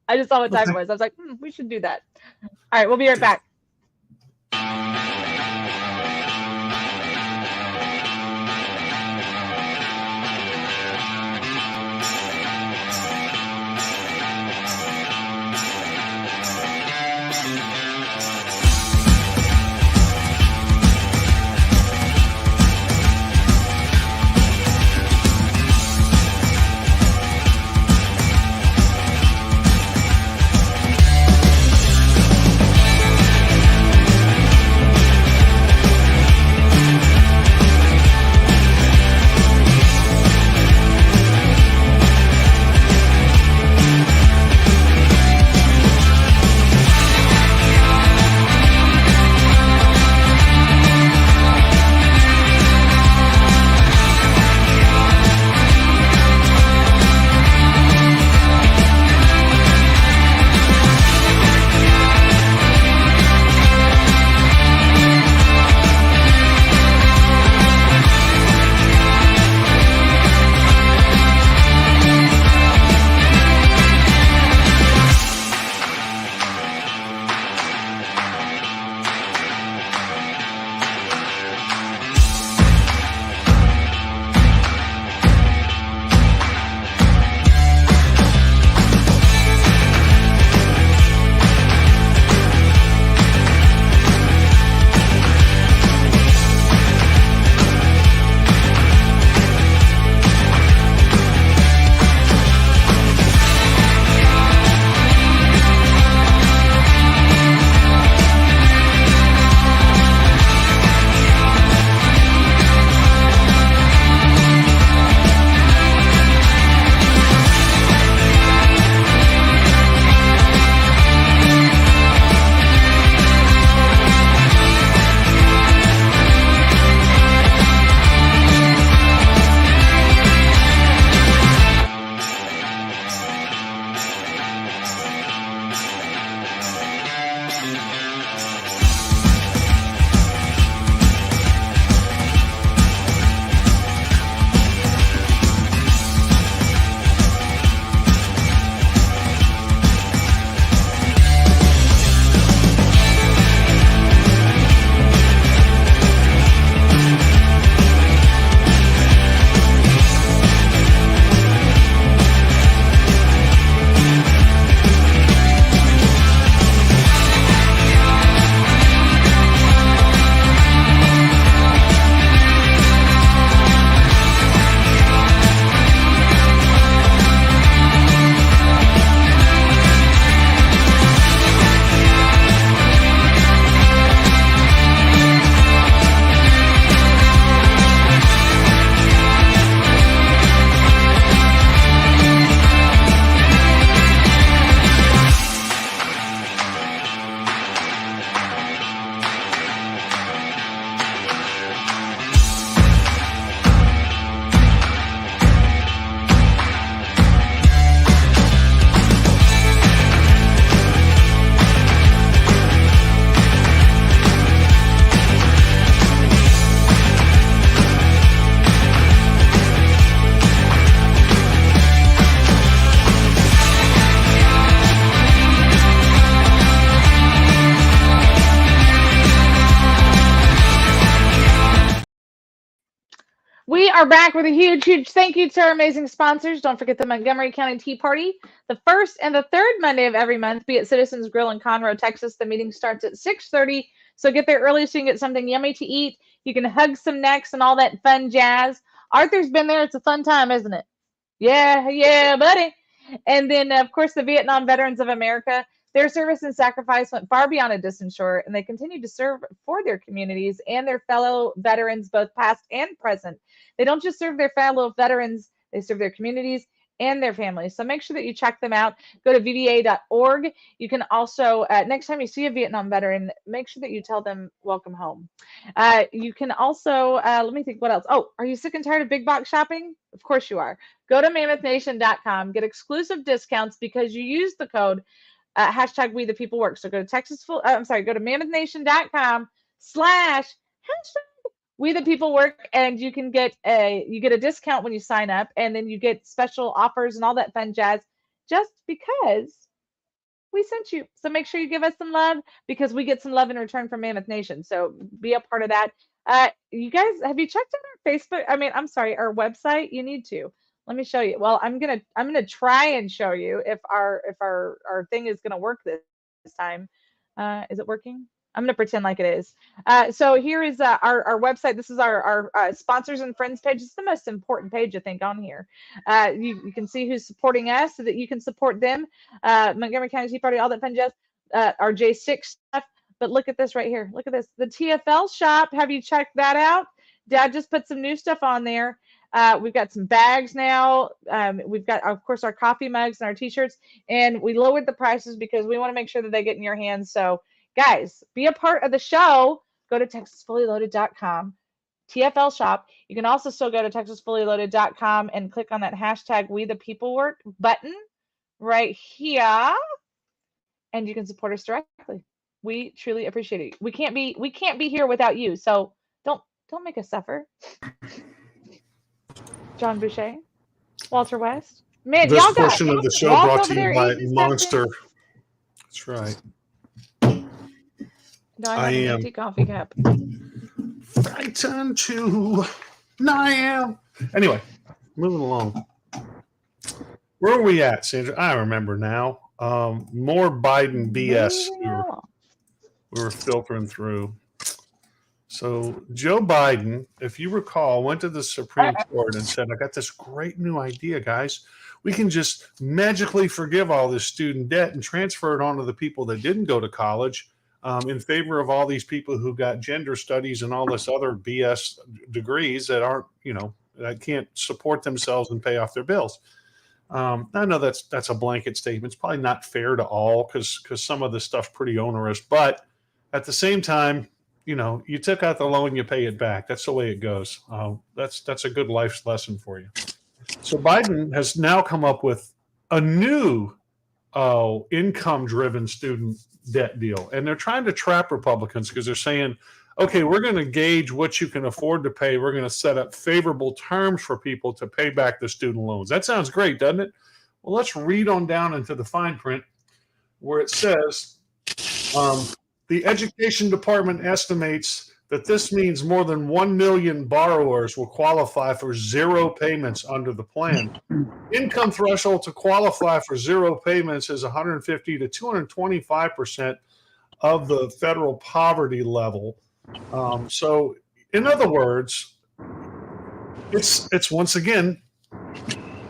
I just saw what time it was. I was like, we should do that. All right, we'll be right back. We are back with a huge thank you to our amazing sponsors. Don't forget the Montgomery County Tea Party, the first and the third Monday of every month. Be at Citizens Grill in Conroe, Texas. The meeting starts at 6:30, so get there early so you can get something yummy to eat. You can hug some necks and all that fun jazz. Arthur's been there. It's a fun time, isn't it? Yeah, buddy. And then, of course, the Vietnam Veterans of America. Their service and sacrifice went far beyond a distant shore, and they continue to serve for their communities and their fellow veterans, both past and present. They don't just serve their fellow veterans, they serve their communities and their families. So make sure that you check them out. Go to VDA.org. You can also, next time you see a Vietnam veteran, make sure that you tell them, welcome home. You can also, let me think what else. Oh, are you sick and tired of big box shopping? Of course you are. Go to MammothNation.com. Get exclusive discounts because you use the code hashtag We the People Work. So go to go to MammothNation.com / We the People work, and you can get a discount when you sign up, and then you get special offers and all that fun jazz just because we sent you. So make sure you give us some love because we get some love in return from Mammoth Nation. So be a part of that. You guys, have you checked out our Facebook? I mean, I'm sorry, our website. You need to. Let me show you. Well, I'm gonna try and show you if our thing is gonna work this time. Is it working? I'm gonna pretend like it is. So here is our website. This is our sponsors and friends page. It's the most important page I think on here. You can see who's supporting us so that you can support them. Montgomery County Tea Party, all that fun jazz. Our J6 stuff. But look at this right here. Look at this. The TFL shop. Have you checked that out? Dad just put some new stuff on there. We've got some bags now. We've got, of course, our coffee mugs and our t-shirts. And we lowered the prices because we want to make sure that they get in your hands. So, guys, be a part of the show. Go to TexasFullyLoaded.com. TFL shop. You can also still go to TexasFullyLoaded.com and click on that hashtag We the People Work button right here. And you can support us directly. We truly appreciate it. We can't be here without you. So don't make us suffer. John Boucher, Walter West. Man, This y'all got portion of the show Walt brought over to there you by eating something? Monster. That's right. No, I have an empty coffee cup. Frightened to 9 Anyway, moving along. Where are we at, Sandra? I remember now. More Biden BS we were filtering through. So Joe Biden, if you recall, went to the Supreme Court and said, I got this great new idea, guys. We can just magically forgive all this student debt and transfer it on to the people that didn't go to college in favor of all these people who got gender studies and all this other BS degrees that aren't, that can't support themselves and pay off their bills. I know that's a blanket statement. It's probably not fair to all because some of this stuff's pretty onerous. But at the same time, you took out the loan, you pay it back. That's the way it goes. That's a good life lesson for you. So Biden has now come up with a new income-driven student debt deal. And they're trying to trap Republicans because they're saying, okay, we're going to gauge what you can afford to pay. We're going to set up favorable terms for people to pay back the student loans. That sounds great, doesn't it? Well, let's read on down into the fine print where it says, the Education Department estimates that this means more than 1 million borrowers will qualify for zero payments under the plan. Income threshold to qualify for zero payments is 150 to 225% of the federal poverty level. So, in other words, it's once again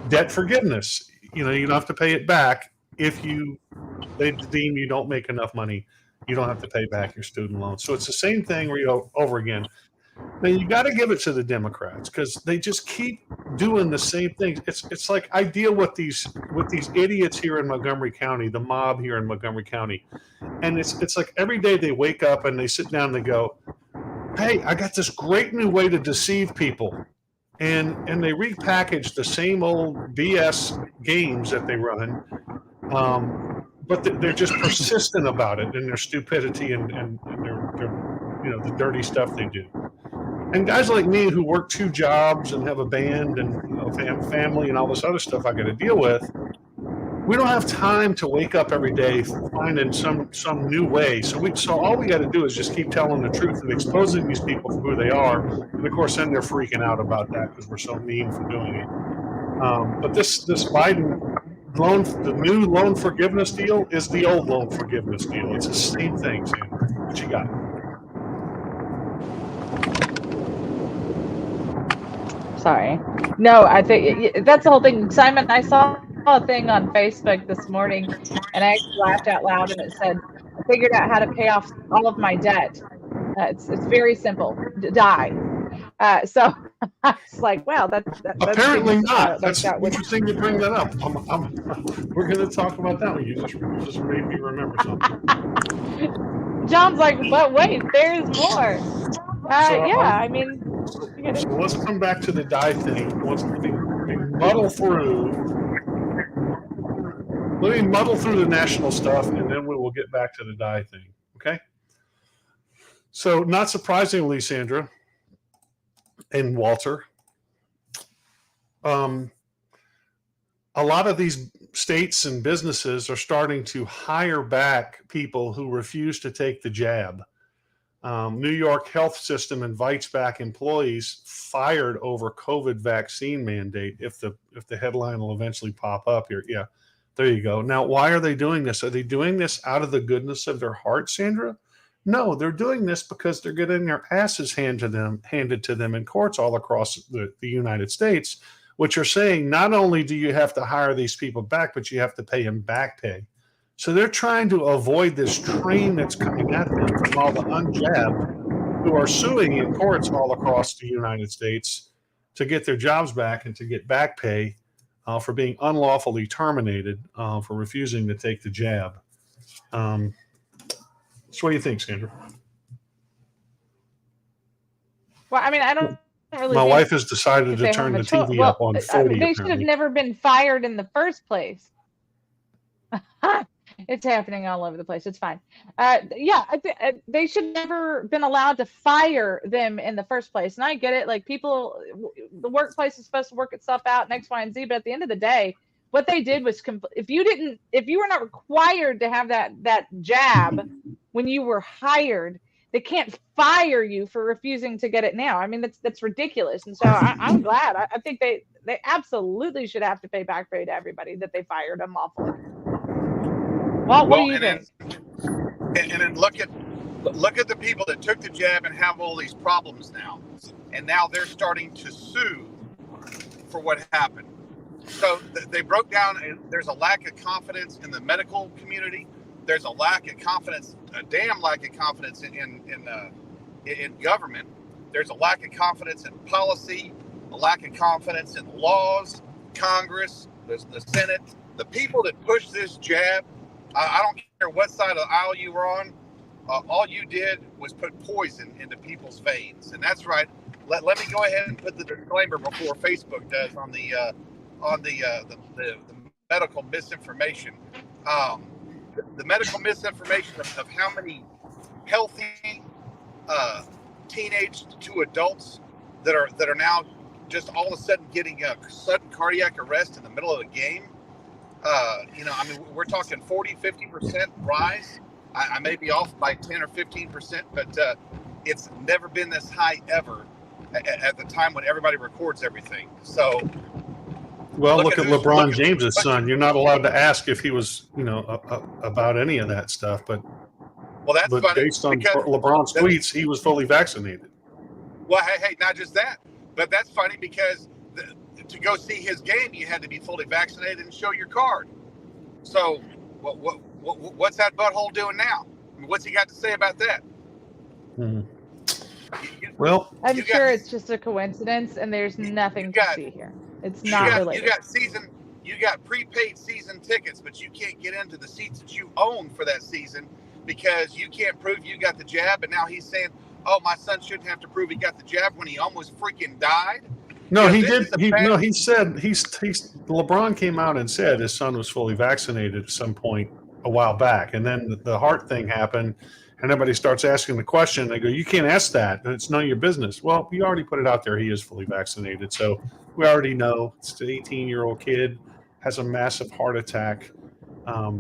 debt forgiveness. You don't have to pay it back if they deem you don't make enough money. You don't have to pay back your student loan. So it's the same thing over again. Now you got to give it to the Democrats because they just keep doing the same things. It's like I deal with these idiots here in Montgomery County, the mob here in Montgomery County, and it's like every day they wake up and they sit down and they go, "Hey, I got this great new way to deceive people," and they repackage the same old BS games that they run. But they're just persistent about it in their stupidity and their the dirty stuff they do. And guys like me who work 2 jobs and have a band and family and all this other stuff I got to deal with, we don't have time to wake up every day finding some new way. So all we got to do is just keep telling the truth and exposing these people for who they are. And of course, then they're freaking out about that because we're so mean for doing it. But this Biden the new loan forgiveness deal is the old loan forgiveness deal. It's the same thing, Sandra. What you got? Sorry. No, I think that's the whole thing. Simon, I saw a thing on Facebook this morning and I actually laughed out loud and it said, I figured out how to pay off all of my debt. It's very simple. Die. So I was like, wow, that's apparently not. That's interesting you bring that up. We're going to talk about that one. You just made me remember something. John's like, but wait, there's more. So let's come back to the die thing. Once we muddle through. Let me muddle through the national stuff, and then we will get back to the die thing. Okay. So, not surprisingly, Sandra, and Walter, a lot of these states and businesses are starting to hire back people who refuse to take the jab. New York health system invites back employees fired over COVID vaccine mandate. If the headline will eventually pop up here. Yeah, there you go. Now, why are they doing this? Are they doing this out of the goodness of their heart, Sandra? No, they're doing this because they're getting their asses handed to them in courts all across the United States, which are saying not only do you have to hire these people back, but you have to pay them back pay. So they're trying to avoid this train that's coming at them from all the unjabbed who are suing in courts all across the United States to get their jobs back and to get back pay for being unlawfully terminated for refusing to take the jab. So what do you think, Sandra? Well, I mean, I don't really. My wife has decided to turn the TV up on 40. They should have never been fired in the first place. It's happening all over the place. It's fine. Yeah, they should never been allowed to fire them in the first place. And I get it. Like people, the workplace is supposed to work itself out and X, Y, and Z. But at the end of the day, what they did was if you were not required to have that jab when you were hired, they can't fire you for refusing to get it now. I mean, that's ridiculous. And so I'm glad. I think they absolutely should have to pay back pay to everybody that they fired unlawfully. Well, what do you think? And then look at the people that took the jab and have all these problems now, and now they're starting to sue for what happened. So they broke down, and there's a lack of confidence in the medical community. There's a lack of confidence, a damn lack of confidence in government. There's a lack of confidence in policy, a lack of confidence in laws, Congress, the Senate, the people that push this jab. I don't care what side of the aisle you were on. All you did was put poison into people's veins, and that's right. Let me go ahead and put the disclaimer before Facebook does on the medical misinformation. The medical misinformation of how many healthy teenage to adults that are now just all of a sudden getting a sudden cardiac arrest in the middle of a game. I mean, we're talking 40-50% rise. I may be off by 10 or 15%, but it's never been this high ever at the time when everybody records everything. So, well, look at LeBron James's son. You're not allowed to ask if he was, about any of that stuff. But that's funny. Based on LeBron's tweets, he was fully vaccinated. Well, hey, not just that, but that's funny because to go see his game, you had to be fully vaccinated and show your card. So, what's that butthole doing now? I mean, what's he got to say about that? Mm-hmm. Well, I'm sure it's just a coincidence, and there's nothing to see here. It's not related. You got prepaid season tickets, but you can't get into the seats that you own for that season because you can't prove you got the jab. And now he's saying, "Oh, my son shouldn't have to prove he got the jab when he almost freaking died." No, he did. He said LeBron came out and said his son was fully vaccinated at some point a while back, and then the heart thing happened, and everybody starts asking the question. They go, "You can't ask that. It's none of your business." Well, you already put it out there. He is fully vaccinated, so we already know. It's an 18-year-old kid has a massive heart attack. It's but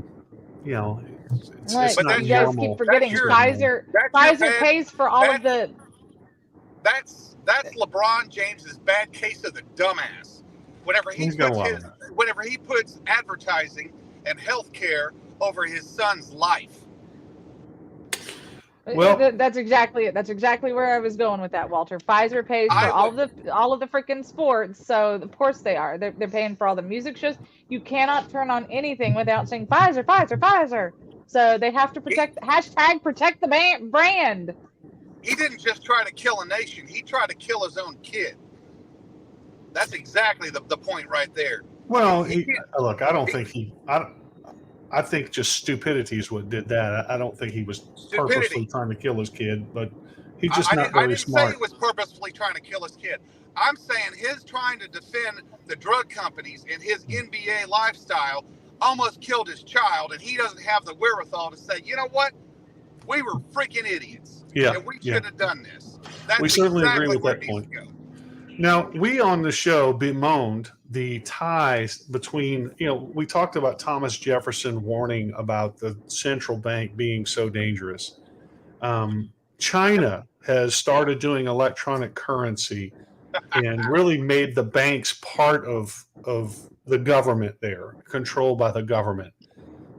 not you guys normal. keep forgetting Pfizer pays for all of the. That's LeBron James's bad case of the dumbass. Whenever he puts advertising and healthcare over his son's life. Well, that's exactly it. That's exactly where I was going with that, Walter. Pfizer pays for all of the freaking sports, so of course they are. They're paying for all the music shows. You cannot turn on anything without saying Pfizer, Pfizer, Pfizer. So they have to protect the brand. He didn't just try to kill a nation. He tried to kill his own kid. That's exactly the point right there. Well, look, I think just stupidity is what did that. I don't think he was purposely trying to kill his kid, but he's just not very smart. I didn't say he was purposefully trying to kill his kid. I'm saying his trying to defend the drug companies and his NBA lifestyle almost killed his child, and he doesn't have the wherewithal to say, you know what? We were freaking idiots. Yeah, and we should have done this. We certainly agree with that point. Now, we on the show bemoaned the ties between, we talked about Thomas Jefferson warning about the central bank being so dangerous. China has started doing electronic currency and really made the banks part of the government there, controlled by the government.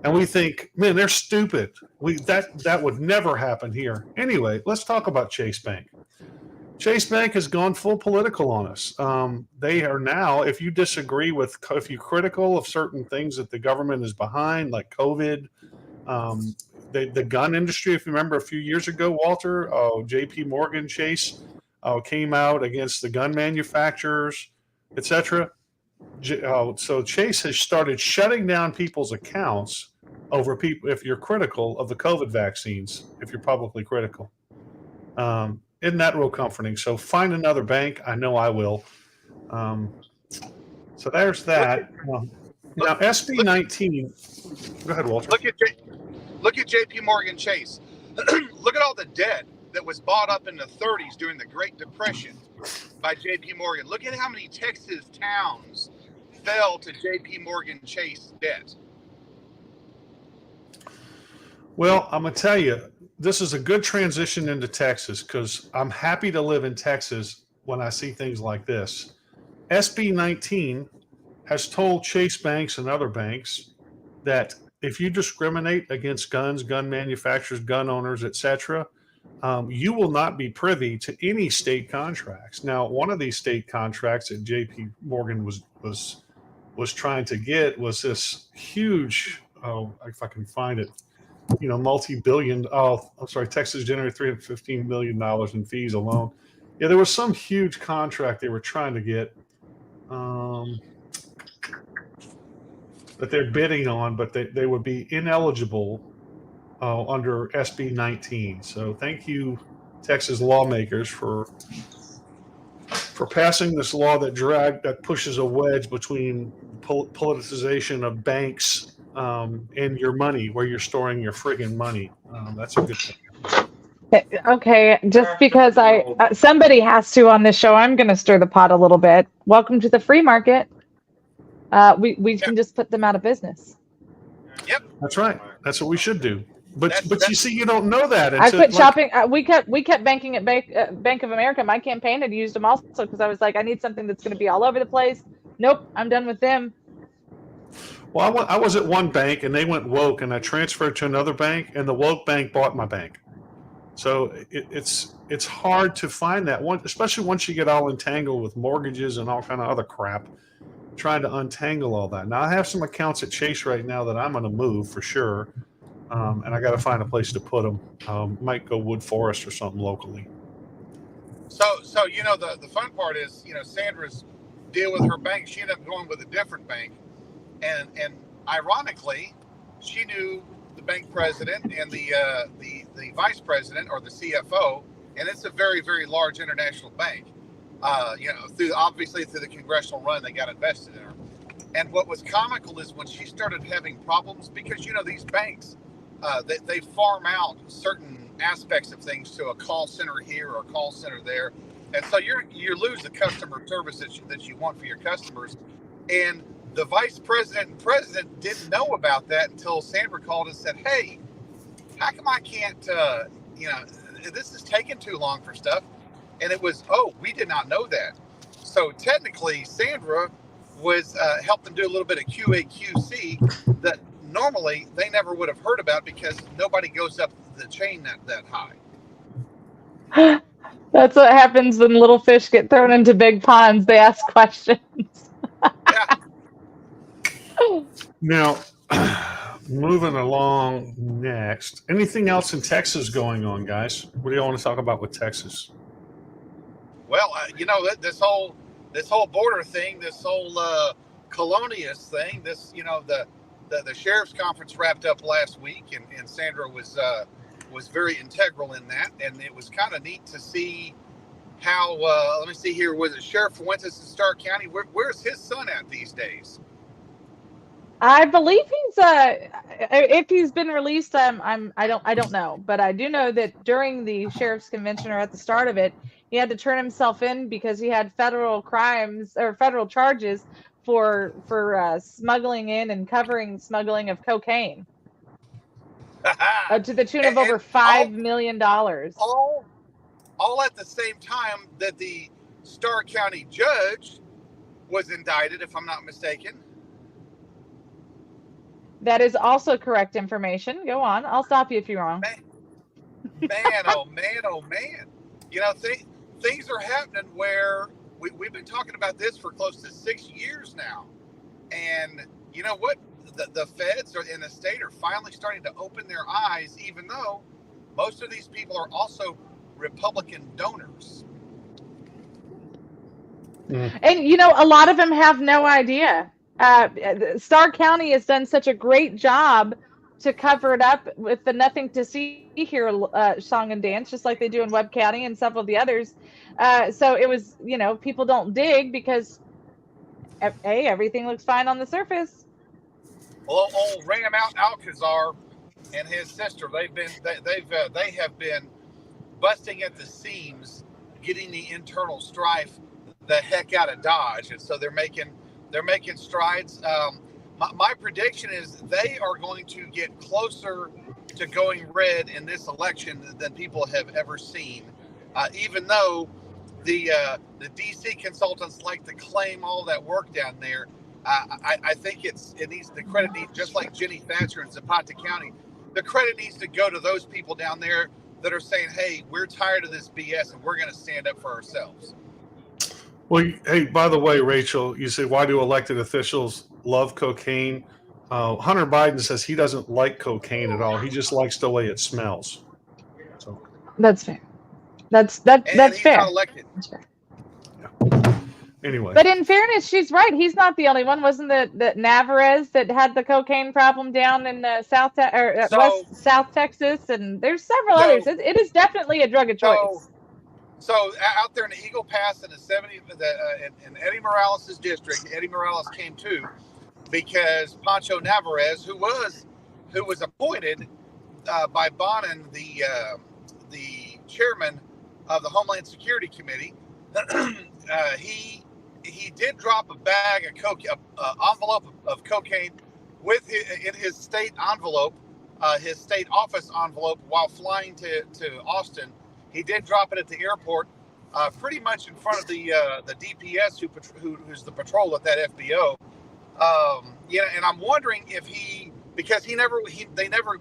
And we think, man, they're stupid. That would never happen here. Anyway, let's talk about Chase Bank. Chase Bank has gone full political on us. They are now, if you're critical of certain things that the government is behind, like COVID, the gun industry, if you remember a few years ago, Walter, J.P. Morgan Chase came out against the gun manufacturers, etc. So Chase has started shutting down people's accounts over people if you're critical of the COVID vaccines, if you're publicly critical. Isn't that real comforting? So find another bank. I know I will. So there's that. Now SB 19. Go ahead, Walter. Look at J.P. Morgan Chase. Look at all the debt that was bought up in the 30s during the Great Depression by J.P. Morgan. Look at how many Texas towns fell to J.P. Morgan Chase debt. Well, I'm going to tell you, this is a good transition into Texas because I'm happy to live in Texas when I see things like this. SB 19 has told Chase banks and other banks that if you discriminate against guns, gun manufacturers, gun owners, etc., you will not be privy to any state contracts. Now, one of these state contracts that J.P. Morgan was trying to get was this huge, if I can find it, multi-billion. Texas generated $315 million in fees alone. Yeah, there was some huge contract they were trying to get that they're bidding on, but they would be ineligible under SB 19. So thank you, Texas lawmakers, for passing this law that pushes a wedge between politicization of banks and your money, where you're storing your friggin' money. That's a good thing. Okay, just because somebody has to on this show, I'm going to stir the pot a little bit. Welcome to the free market. We can just put them out of business. Yep, that's right. That's what we should do. But you see, you don't know that. I quit shopping. We kept banking at Bank of America. My campaign had used them also because I was like, I need something that's going to be all over the place. Nope, I'm done with them. Well, I was at one bank and they went woke, and I transferred to another bank, and the woke bank bought my bank. So it's hard to find that one, especially once you get all entangled with mortgages and all kind of other crap. Trying to untangle all that. Now I have some accounts at Chase right now that I'm going to move for sure, and I got to find a place to put them. Might go Wood Forest or something locally. So the fun part is Sandra's deal with her bank. She ended up going with a different bank, and ironically, she knew the bank president and the vice president or the CFO, and it's a very, very large international bank. Through the congressional run, they got invested in her. And what was comical is when she started having problems, because these banks, they farm out certain aspects of things to a call center here or a call center there, and so you lose the customer service that you want for your customers. And the vice president and president didn't know about that until Sandra called and said, "Hey, how come I can't? This is taking too long for stuff." And it was, we did not know that. So technically, Sandra was helped them do a little bit of QA/QC that normally they never would have heard about because nobody goes up the chain that high. That's what happens when little fish get thrown into big ponds. They ask questions. Yeah. Now, moving along next. Anything else in Texas going on, guys? What do you want to talk about with Texas? Well, this whole border thing, this whole colonius thing, the sheriff's conference wrapped up last week, and Sandra was very integral in that, and it was kind of neat to see how. Let me see here. Was it Sheriff Fuentes in Stark County? Where's his son at these days? I believe if he's been released, I don't know, but I do know that during the sheriff's convention or at the start of it, he had to turn himself in because he had federal crimes or federal charges for smuggling in and covering smuggling of cocaine to the tune of over And $5 million. all at the same time that the Starr County judge was indicted, if I'm not mistaken. That is also correct information. Go on. I'll stop you if you're wrong. Man, oh man, oh man. You know, things are happening where we've been talking about this for close to 6 years now. And you know what? The feds in the state are finally starting to open their eyes, even though most of these people are also Republican donors. And, you know, a lot of them have no idea. Starr County has done such a great job to cover it up with the Nothing to See Here song and dance, just like they do in Webb County and several of the others. So it was, you know, people don't dig because, hey, everything looks fine on the surface. Well, old Ram Alcazar and his sister, they have been busting at the seams, getting the internal strife the heck out of Dodge, and so they're making strides. My prediction is they are going to get closer to going red in this election than people have ever seen. Even though the DC consultants like to claim all that work down there, I think the credit needs, just like Jenny Thatcher in Zapata County, the credit needs to go to those people down there that are saying, "Hey, we're tired of this BS and we're going to stand up for ourselves." Well, hey, by the way, Rachel, you say, why do elected officials love cocaine? Hunter Biden says he doesn't like cocaine at all. He just likes the way it smells. So that's fair. That's he's fair. Not elected. That's fair. Yeah. Anyway. But in fairness, she's right. He's not the only one. Wasn't that Navarez that had the cocaine problem down in South Texas? And there's several others. It is definitely a drug of choice. So out there in the Eagle Pass in the 70s, in Eddie Morales' district, Eddie Morales came to because Pancho Navarez, who was appointed by Bonin, the chairman of the Homeland Security Committee, he did drop a bag of envelope of cocaine in his state envelope, his state office envelope, while flying to Austin. He did drop it at the airport, pretty much in front of the DPS who's the patrol at that FBO. And I'm wondering if because they never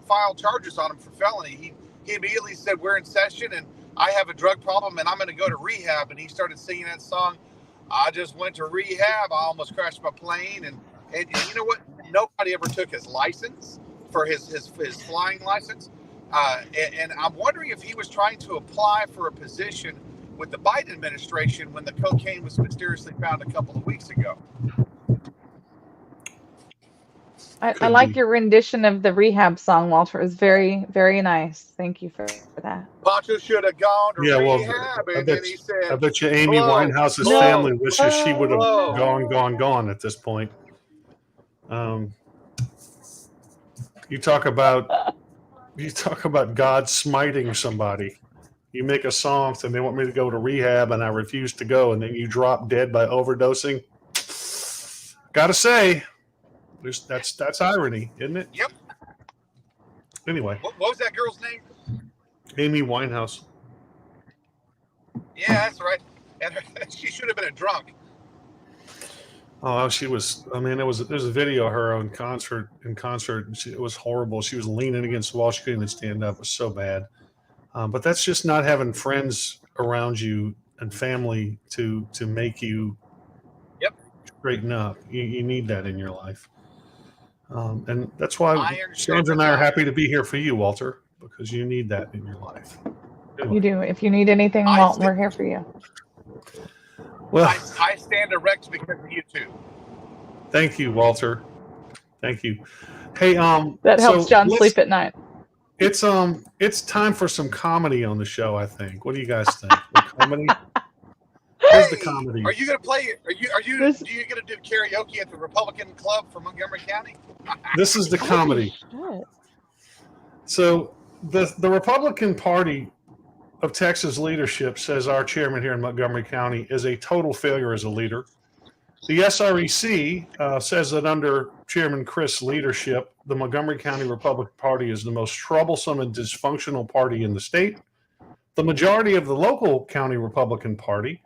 filed charges on him for felony. He immediately said, "We're in session and I have a drug problem and I'm going to go to rehab." And he started singing that song. "I just went to rehab. I almost crashed my plane." And you know what? Nobody ever took his license for his flying license. And I'm wondering if he was trying to apply for a position with the Biden administration when the cocaine was mysteriously found a couple of weeks ago. I like your rendition of the rehab song, Walter. It was very, very nice. Thank you for that. Pancho should have gone to rehab, and then he said, I bet you Amy Winehouse's family wishes she would have gone at this point. You talk about God smiting somebody. You make a song and they want me to go to rehab and I refuse to go, and then you drop dead by overdosing. Gotta say, that's irony, isn't it? Yep. Anyway. What was that girl's name? Amy Winehouse. Yeah, that's right. And she should have been a drunk. Oh, she was. I mean, there's a video of her in concert. It was horrible. She was leaning against the wall. She couldn't even stand up. It was so bad. But that's just not having friends around you and family to make you straighten up. You need that in your life. And that's why Sandra and I are happy to be here for you, Walter, because you need that in your life. Anyway. You do. If you need anything, Walton, we're here for you. Well, I stand erect because of you too. Thank you, Walter. Thank you. Hey, that helps John sleep at night. It's time for some comedy on the show, I think. What do you guys think? Comedy? Here's the comedy. Are you gonna play? Are you gonna do karaoke at the Republican Club for Montgomery County? This is the comedy. So the Republican Party of Texas leadership, says our chairman here in Montgomery County, is a total failure as a leader. The SREC says that under Chairman Chris' leadership, the Montgomery County Republican Party is the most troublesome and dysfunctional party in the state. The majority of the local county Republican Party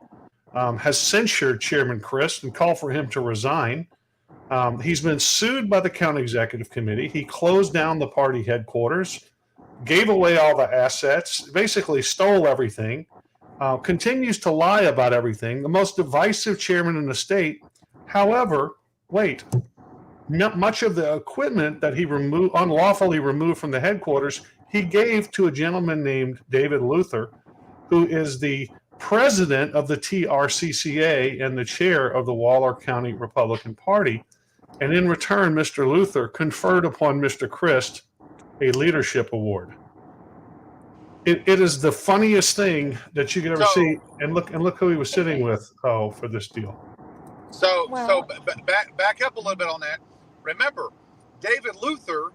has censured Chairman Chris and called for him to resign. He's been sued by the county executive committee. He closed down the party headquarters, gave away all the assets, basically stole everything, continues to lie about everything, the most divisive chairman in the state. However, wait, much of the equipment that he unlawfully removed from the headquarters, he gave to a gentleman named David Luther, who is the president of the TRCCA and the chair of the Waller County Republican Party. And in return, Mr. Luther conferred upon Mr. Christ a leadership award. It is the funniest thing that you could ever see. And look who he was sitting with for this deal. Back up a little bit on that. Remember, David Luther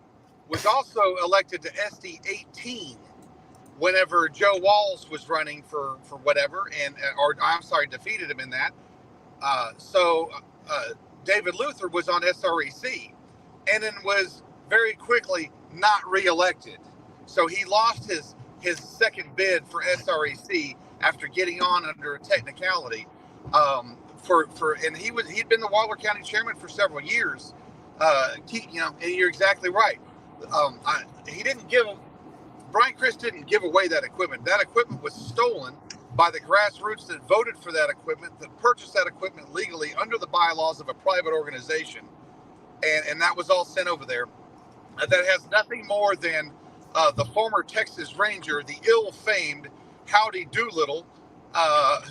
was also elected to SD 18 whenever Joe Walls was running for whatever, defeated him in that. David Luther was on SREC and then was very quickly not reelected. So he lost his second bid for SREC after getting on under a technicality. And he'd been the Waller County chairman for several years. And you're exactly right. Brian Christ didn't give away that equipment. That equipment was stolen by the grassroots that voted for that equipment, that purchased that equipment legally under the bylaws of a private organization. And that was all sent over there. That has nothing more than the former Texas Ranger, the ill-famed Howdy Doolittle,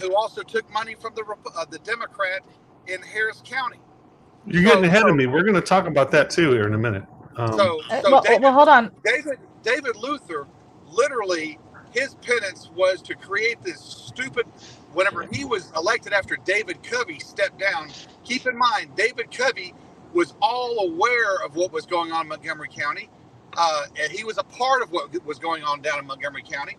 who also took money from the Democrat in Harris County. You're getting ahead of me. We're going to talk about that too here in a minute. Hold on. David Luther, literally, his penance was to create this stupid. Whenever he was elected after David Covey stepped down, keep in mind, David Covey was all aware of what was going on in Montgomery County. And he was a part of what was going on down in Montgomery County.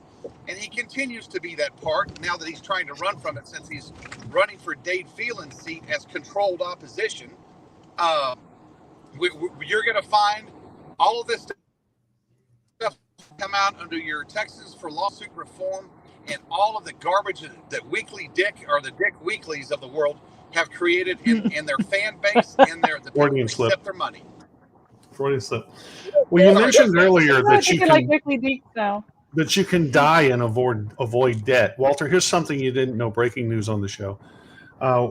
And he continues to be that part now that he's trying to run from it, since he's running for Dade Phelan's seat as controlled opposition. You're going to find all of this stuff come out under your Texas for Lawsuit Reform, and all of the garbage that Weekly Dick or the Dick Weeklies of the world have created in their fan base and the people who accept their money. Freudian slip. Well, you mentioned earlier that you can die and avoid debt. Walter, here's something you didn't know. Breaking news on the show.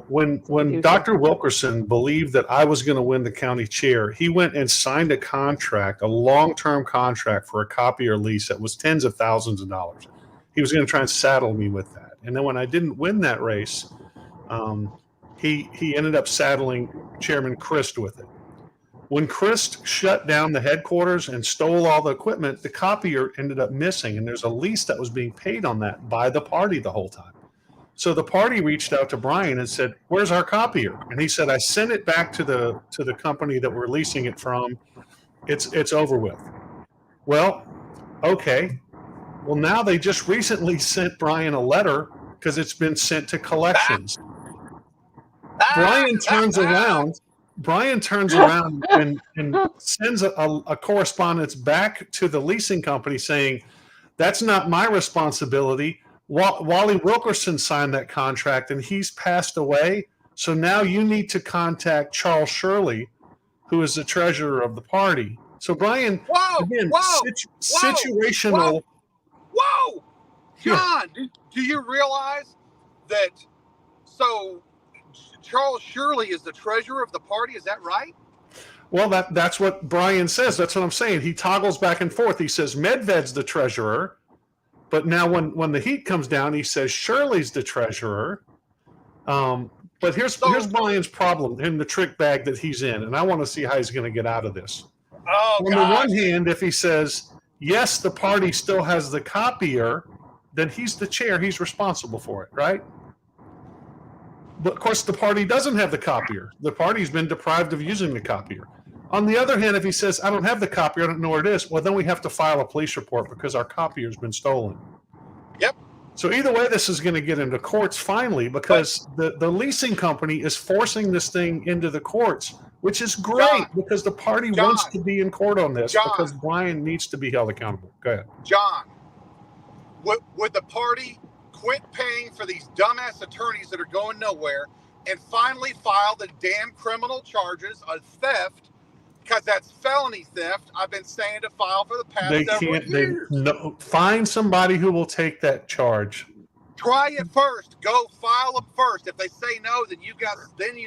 When Dr. Wilkerson believed that I was going to win the county chair, he went and signed a contract, a long-term contract for a copier lease that was tens of thousands of dollars. He was going to try and saddle me with that. And then when I didn't win that race, he ended up saddling Chairman Christ with it. When Christ shut down the headquarters and stole all the equipment, the copier ended up missing, and there's a lease that was being paid on that by the party the whole time. So the party reached out to Brian and said, "Where's our copier?" And he said, "I sent it back to the company that we're leasing it from. It's over with." Well, okay. Well, now they just recently sent Brian a letter because it's been sent to collections. Brian turns around and sends a correspondence back to the leasing company saying, "That's not my responsibility. Wally Wilkerson signed that contract and he's passed away. So now you need to contact Charles Shirley, who is the treasurer of the party." So Brian, situational. Whoa, John, do you realize that? So Charles Shirley is the treasurer of the party. Is that right? Well, that's what Brian says. That's what I'm saying. He toggles back and forth. He says Medved's the treasurer. But now when the heat comes down, he says Shirley's the treasurer. But here's Brian's problem in the trick bag that he's in, and I want to see how he's going to get out of this. On the one hand, if he says, yes, the party still has the copier, then he's the chair. He's responsible for it, right? But, of course, the party doesn't have the copier. The party's been deprived of using the copier. On the other hand, if he says, I don't have the copier, I don't know where it is, well, then we have to file a police report because our copier's been stolen. Yep. So either way, this is going to get into courts finally because the leasing company is forcing this thing into the courts, which is great John, because the party John, wants to be in court on this John, because Brian needs to be held accountable. Go ahead. John, would the party quit paying for these dumbass attorneys that are going nowhere and finally file the damn criminal charges of theft? Because that's felony theft. I've been saying to file for the past several years. Find somebody who will take that charge. Try it first. Go file them first. If they say no, then you have.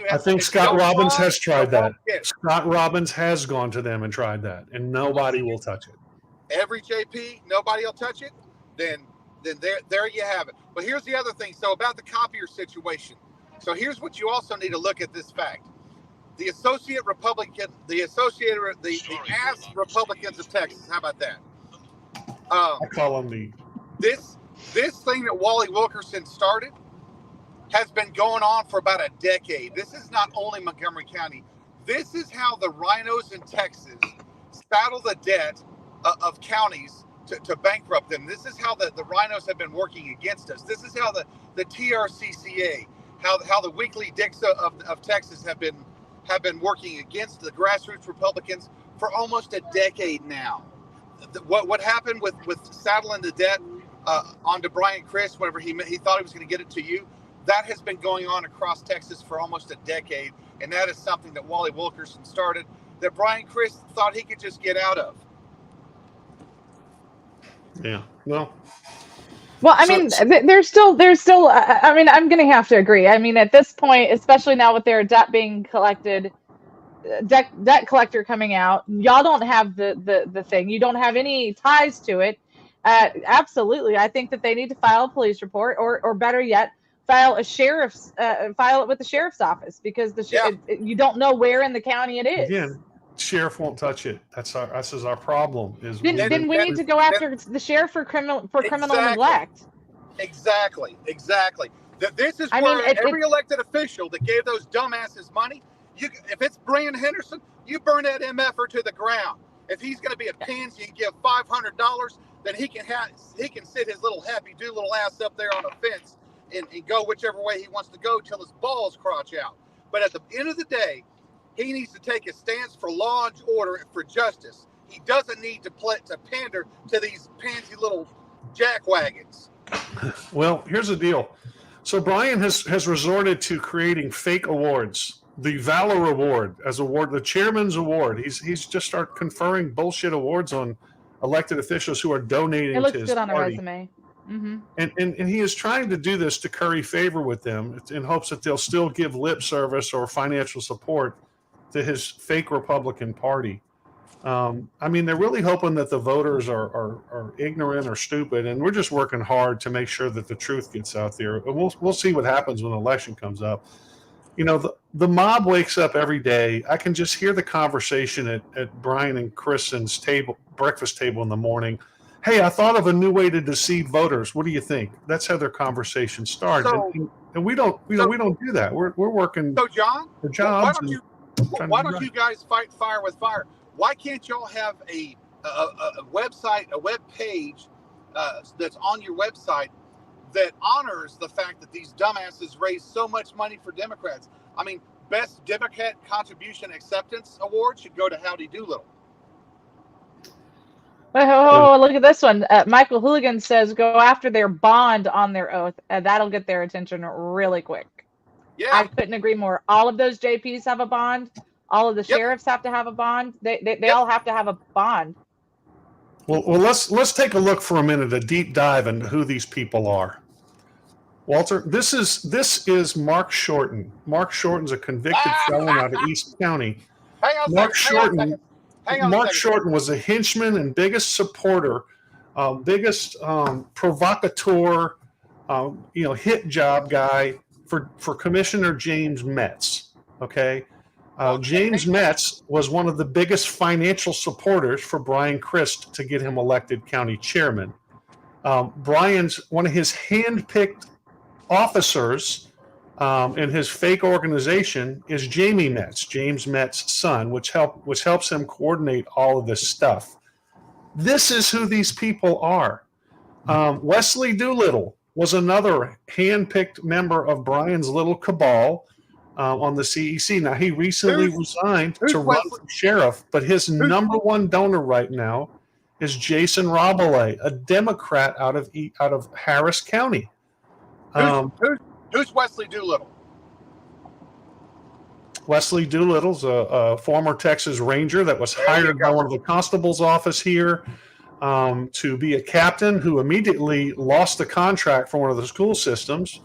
I think Scott Robbins has tried that. Yeah. Scott Robbins has gone to them and tried that, and nobody will touch it. Every JP, nobody will touch it. Then there you have it. But here's the other thing. So about the copier situation. So here's what you also need to look at this fact. The ass Republicans of Texas. How about that? I call them this thing that Wally Wilkerson started has been going on for about a decade. This is not only Montgomery County. This is how the rhinos in Texas saddle the debt of counties to bankrupt them. This is how the rhinos have been working against us. This is how the TRCCA, how the Weekly Dicks of Texas have been working against the grassroots Republicans for almost a decade now. What happened with saddling the debt onto Brian Chris whenever he thought he was going to get it to you, that has been going on across Texas for almost a decade, and that is something that Wally Wilkerson started that Brian Chris thought he could just get out of. Yeah, well, I mean, there's still. I mean, I'm going to have to agree. I mean, at this point, especially now with their debt being collected, debt collector coming out, y'all don't have the thing. You don't have any ties to it. Absolutely, I think that they need to file a police report, or better yet, file it with the sheriff's office because you don't know where in the county it is. Again, sheriff won't touch it. This is our problem. Then we need to go after the sheriff for criminal neglect. Exactly. This is where every elected official that gave those dumbasses money, if it's Brian Henderson, you burn that MFer to the ground. If he's going to be a pansy and give $500, then he can sit his little happy do little ass up there on a fence and go whichever way he wants to go till his balls crotch out. But at the end of the day, he needs to take a stance for law and order and for justice. He doesn't need to pander to these pansy little jackwagons. Well, here's the deal. So Brian has resorted to creating fake awards. The Valor Award as award, the Chairman's Award. He's just started conferring bullshit awards on elected officials who are donating to his party. It looks good on a resume. Mm-hmm. And he is trying to do this to curry favor with them in hopes that they'll still give lip service or financial support to his fake Republican Party. I mean, they're really hoping that the voters are ignorant or stupid, and we're just working hard to make sure that the truth gets out there. And we'll see what happens when the election comes up. You know, the mob wakes up every day. I can just hear the conversation at Brian and Kristen's breakfast table in the morning. Hey, I thought of a new way to deceive voters. What do you think? That's how their conversation starts. So, and we don't do that. We're working. So, John, for jobs. Why don't you guys fight fire with fire? Why can't y'all have a website, a web page that's on your website that honors the fact that these dumbasses raise so much money for Democrats? I mean, Best Democrat Contribution Acceptance Award should go to Howdy Doolittle. Oh, look at this one. Michael Hooligan says go after their bond on their oath. That'll get their attention really quick. Yeah, I couldn't agree more. All of those JPs have a bond. All of the sheriffs have to have a bond. They all have to have a bond. Well, let's take a look for a minute, a deep dive into who these people are. Walter, this is Mark Shorten. Mark Shorten's a convicted felon out of East County. Mark Shorten was a henchman and biggest supporter, biggest provocateur, hit job guy for Commissioner James Metz. Okay. James Metz was one of the biggest financial supporters for Brian Christ to get him elected county chairman. Brian's one of his handpicked officers in his fake organization is Jamie Metz, James Metz's son, which helps him coordinate all of this stuff. This is who these people are. Wesley Doolittle was another hand-picked member of Brian's little cabal on the CEC. Now, he recently resigned to run for sheriff, but his number one donor right now is Jason Rabelais, a Democrat out of Harris County. Who's Wesley Doolittle? Wesley Doolittle's a former Texas Ranger that was hired by one of the constable's office here to be a captain, who immediately lost the contract for one of the school systems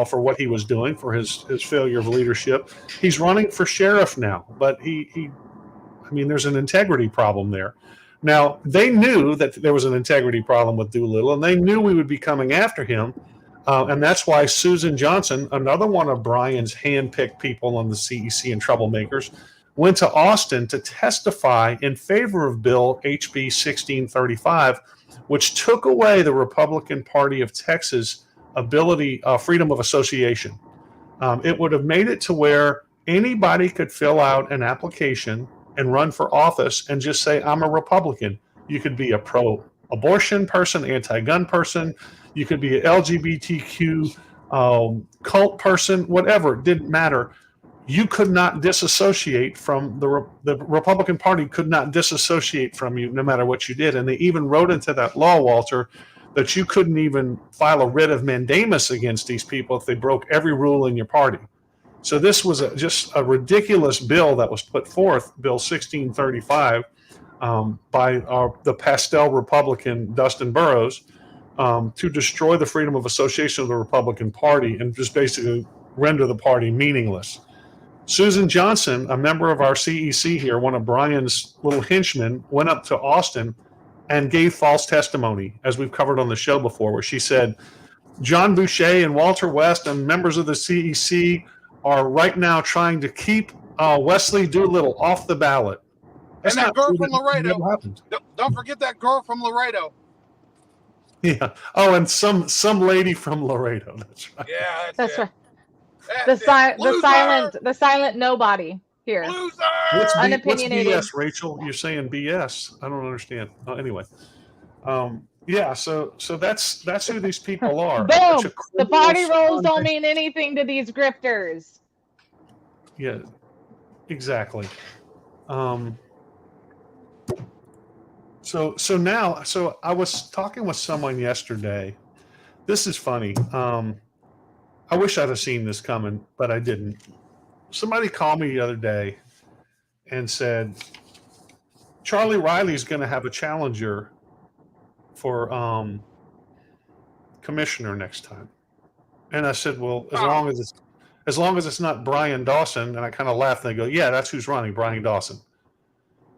for what he was doing, for his failure of leadership. He's running for sheriff now, but there's an integrity problem there. Now, they knew that there was an integrity problem with Doolittle, and they knew we would be coming after him. And that's why Susan Johnson, another one of Brian's hand-picked people on the CEC and troublemakers, went to Austin to testify in favor of Bill HB 1635, which took away the Republican Party of Texas' freedom of association. It would have made it to where anybody could fill out an application and run for office and just say, I'm a Republican. You could be a pro-abortion person, anti-gun person. You could be an LGBTQ cult person, whatever. It didn't matter. You could not disassociate from the Republican Party could not disassociate from you no matter what you did. And they even wrote into that law, Walter, that you couldn't even file a writ of mandamus against these people if they broke every rule in your party. So this was just a ridiculous bill that was put forth, Bill 1635, by the pastel Republican Dustin Burrows, to destroy the freedom of association of the Republican Party and just basically render the party meaningless. Susan Johnson, a member of our CEC here, one of Brian's little henchmen, went up to Austin and gave false testimony, as we've covered on the show before, where she said, John Boucher and Walter West and members of the CEC are right now trying to keep Wesley Doolittle off the ballot. And that girl from Laredo. Don't forget that girl from Laredo. Yeah. Oh, and some lady from Laredo. That's right. Yeah, that's right. The silent nobody here. What's unopinionated. BS, Rachel? You're saying BS. I don't understand. Anyway. Yeah, so that's who these people are. Boom! The party rolls don't mean anything to these grifters. Yeah, exactly. So I was talking with someone yesterday. This is funny. I wish I'd have seen this coming, but I didn't. Somebody called me the other day and said, Charlie Riley's going to have a challenger for commissioner next time. And I said, well, as long as it's not Brian Dawson. And I kind of laughed and they go, yeah, that's who's running, Brian Dawson.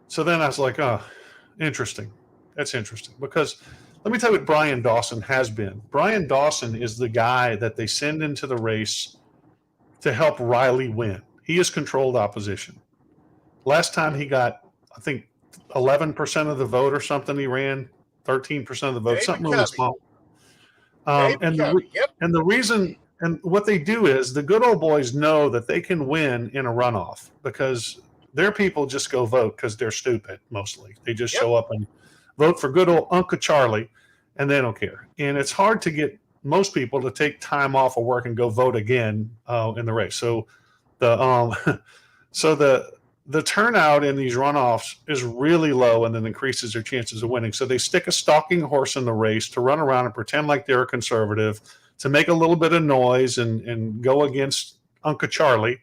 So then I was like, oh, interesting. That's interesting, because let me tell you what Brian Dawson has been. Brian Dawson is the guy that they send into the race to help Riley win. He has controlled opposition. Last time he got, I think, 11% of the vote or something. He ran 13% of the vote, something really small. And the reason, and what they do is the good old boys know that they can win in a runoff because their people just go vote because they're stupid mostly. They just show up and vote for good old Uncle Charlie, and they don't care. And it's hard to get most people to take time off of work and go vote again in the race. So the turnout in these runoffs is really low and then increases their chances of winning. So they stick a stalking horse in the race to run around and pretend like they're a conservative, to make a little bit of noise and go against Uncle Charlie.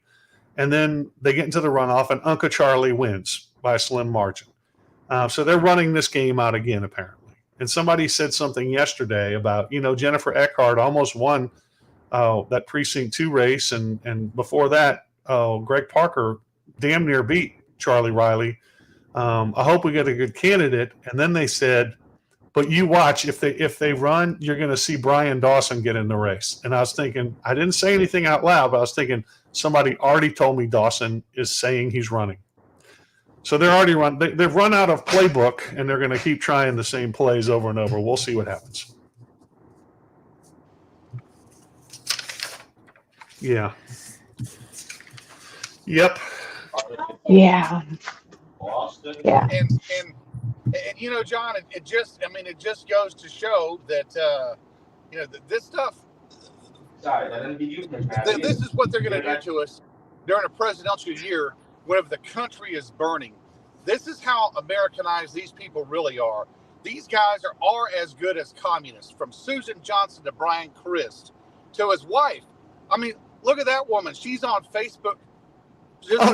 And then they get into the runoff and Uncle Charlie wins by a slim margin. So they're running this game out again, apparently. And somebody said something yesterday about, Jennifer Eckhart almost won that precinct 2 race. And before that, Greg Parker damn near beat Charlie Riley. I hope we get a good candidate. And then they said, but you watch, if they run, you're going to see Brian Dawson get in the race. And I was thinking, I didn't say anything out loud, but I was thinking somebody already told me Dawson is saying he's running. So they're already they've run out of playbook, and they're going to keep trying the same plays over and over. We'll see what happens. Yeah. Yep. Yeah. Yeah. And John, it just goes to show that You know, this stuff. Sorry, that didn't give you This is what they're going to do to us during a presidential year, whenever the country is burning. This is how Americanized these people really are. These guys are as good as communists, from Susan Johnson to Brian Christ to his wife. I mean, look at that woman. She's on Facebook.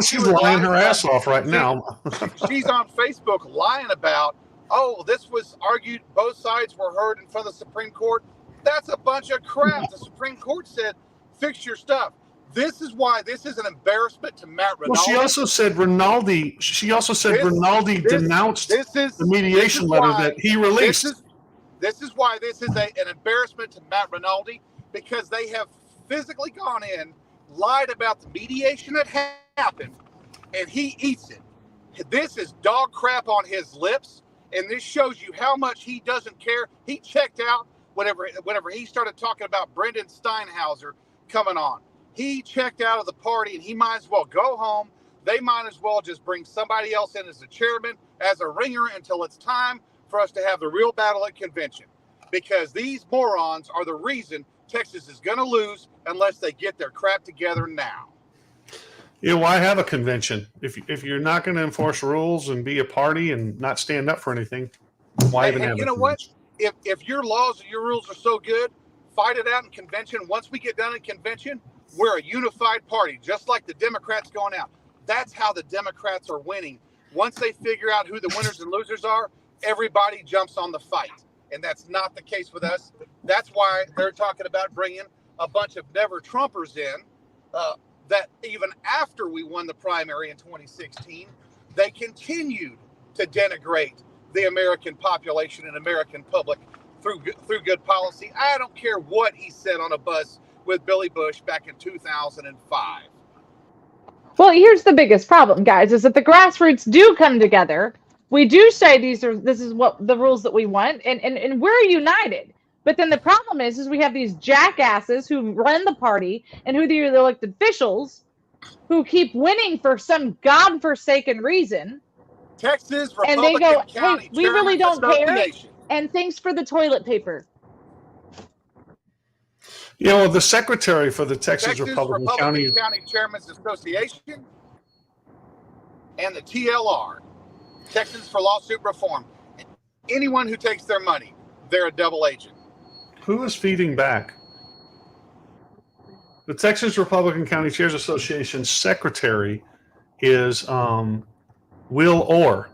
She's lying her ass off right now. She's on Facebook lying about, oh, this was argued, both sides were heard in front of the Supreme Court. That's a bunch of crap. The Supreme Court said, fix your stuff. This is why this is an embarrassment to Matt Rinaldi. Well, she also said Rinaldi denounced the mediation letter that he released. This is why this is an embarrassment to Matt Rinaldi, because they have physically gone in, lied about the mediation that happened, and he eats it. This is dog crap on his lips, and this shows you how much he doesn't care. He checked out whenever he started talking about Brendan Steinhauser coming on. He checked out of the party, and he might as well go home. They might as well just bring somebody else in as the chairman, as a ringer, until it's time for us to have the real battle at convention. Because these morons are the reason Texas is going to lose unless they get their crap together now. Yeah, why have a convention? If you're not going to enforce rules and be a party and not stand up for anything, why even have a convention? You know what? If your laws and your rules are so good, fight it out in convention. Once we get done in convention, we're a unified party, just like the Democrats going out. That's how the Democrats are winning. Once they figure out who the winners and losers are, everybody jumps on the fight. And that's not the case with us. That's why they're talking about bringing a bunch of never-Trumpers in, that even after we won the primary in 2016, they continued to denigrate the American population and American public through good policy. I don't care what he said on a bus with Billy Bush back in 2005. Well, here's the biggest problem, guys, is that the grassroots do come together. We do say this is what the rules that we want, and we're united. But then the problem is we have these jackasses who run the party and who the elected officials who keep winning for some godforsaken reason. Texas Republican and they go, County hey, we really don't care. Association. And thanks for the toilet paper. You know, the secretary for the Texas Republican County Chairman's Association and the TLR, Texans for Lawsuit Reform. Anyone who takes their money, they're a double agent. Who is feeding back? The Texas Republican County Chairs Association secretary is Will Orr,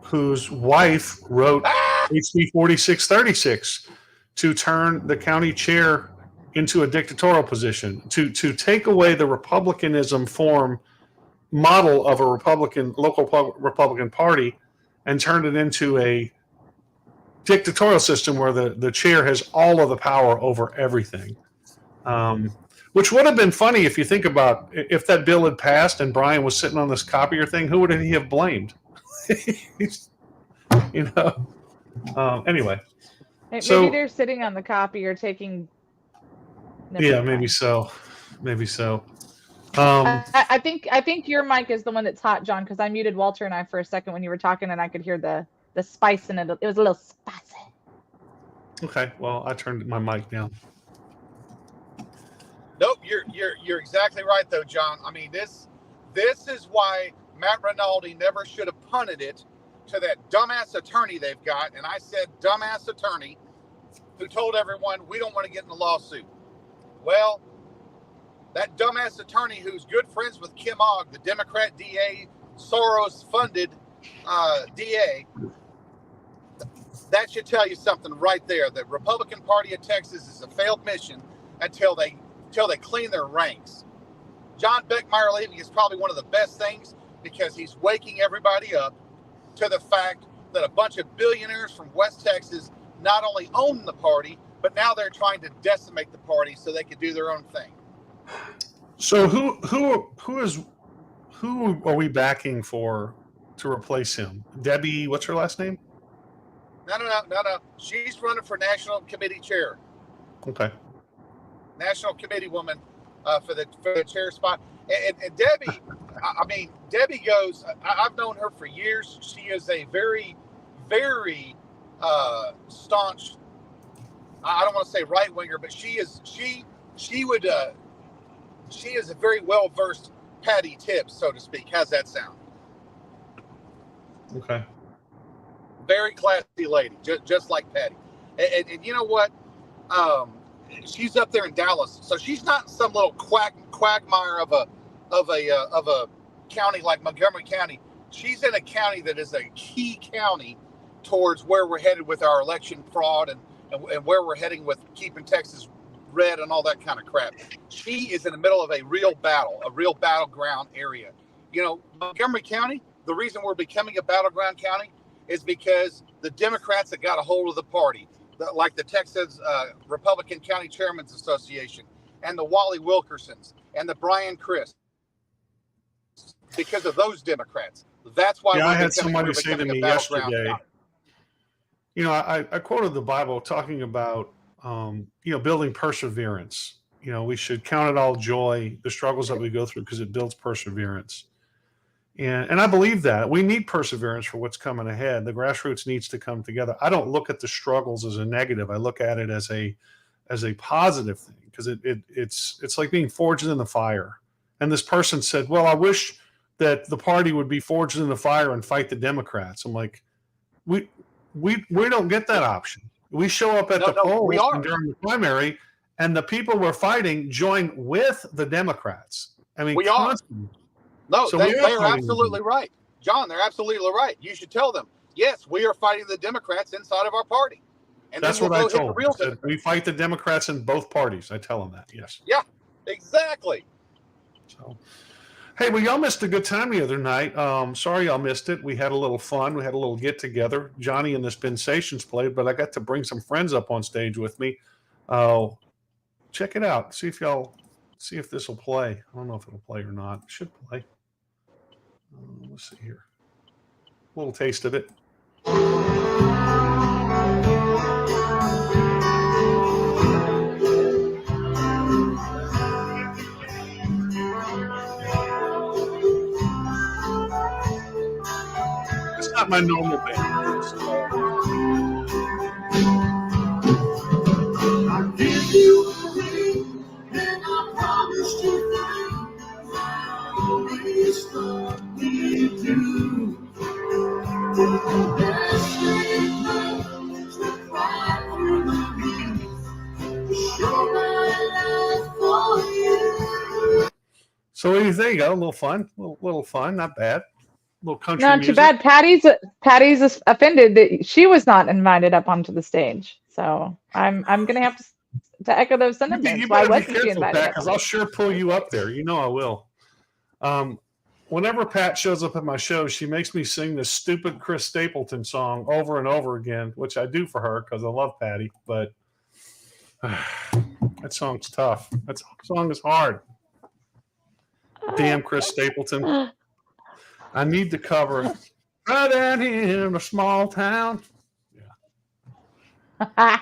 whose wife wrote HB 4636 to turn the county chair into a dictatorial position, to take away the Republicanism model of a local Republican Party and turn it into a dictatorial system where the chair has all of the power over everything. Which would have been funny if you think about if that bill had passed and Brian was sitting on this copier thing, who would he have blamed? You know. Anyway. Maybe they're sitting on the copier taking. Yeah, maybe so. Maybe so. I think your mic is the one that's hot, John, because I muted Walter and I for a second when you were talking, and I could hear the spice in it. It was a little spicy. Okay, well, I turned my mic down. Nope, you're exactly right though, John. I mean, this is why Matt Rinaldi never should have punted it to that dumbass attorney they've got, and I said dumbass attorney, who told everyone we don't want to get in a lawsuit. Well, that dumbass attorney who's good friends with Kim Ogg, the Democrat DA, Soros-funded DA, that should tell you something right there. The Republican Party of Texas is a failed mission until they clean their ranks. John Beckmeyer leaving is probably one of the best things because he's waking everybody up to the fact that a bunch of billionaires from West Texas not only own the party, but now they're trying to decimate the party so they can do their own thing. So who are we backing to replace him? Debbie, what's her last name? No. She's running for National Committee Chair. Okay. National Committee woman for the chair spot. And Debbie, I mean, Debbie goes, I've known her for years. She is a very, very staunch I don't want to say right winger, but she is a very well versed Patty Tibbs, so to speak. How's that sound? Okay. Very classy lady, just like Patty. And you know what? She's up there in Dallas, so she's not some little quagmire of a county like Montgomery County. She's in a county that is a key county towards where we're headed with our election fraud and where we're heading with keeping Texas red and all that kind of crap. She is in the middle of a real battleground area. You know, Montgomery County, the reason we're becoming a battleground county is because the Democrats that got a hold of the party, like the Texas Republican County Chairman's Association and the Wally Wilkersons and the Brian Chris, because of those Democrats. That's why I had somebody say to me yesterday, county. You know, I quoted the Bible talking about, building perseverance. You know, we should count it all joy, the struggles that we go through, because it builds perseverance. And I believe that we need perseverance for what's coming ahead. The grassroots needs to come together. I don't look at the struggles as a negative. I look at it as a positive thing, because it's like being forged in the fire. And this person said, well, I wish that the party would be forged in the fire and fight the Democrats. I'm like, we don't get that option. We show up at the polls during the primary, and the people we're fighting join with the Democrats. I mean, we are. No, so they're absolutely right. John, they're absolutely right. You should tell them, yes, we are fighting the Democrats inside of our party. And that's what I told them. We fight the Democrats in both parties. I tell them that, yes. Yeah, exactly. So, hey, well, y'all missed a good time the other night. Sorry y'all missed it. We had a little fun. We had a little get-together. Johnny and the Spensations played, but I got to bring some friends up on stage with me. Check it out. See if this will play. I don't know if it'll play or not. It should play. Let's see here. A little taste of it. It's not my normal band. I give you a ring, and I promise you things I always thought we'd do. The best thing is to cry through the years, to show my love for you. So there you go. A little fun. Little fun. Not bad. Little country Not music. too bad. Patty's offended that she was not invited up onto the stage. So I'm gonna have to echo those sentiments. You Why better be wasn't she careful, invited? Pat, because I'll sure pull you up there. You know I will. Whenever Pat shows up at my show, she makes me sing this stupid Chris Stapleton song over and over again, which I do for her because I love Patty. But that song's tough. That song is hard. Damn Chris Stapleton. I need to cover right down here in a small town. Yeah.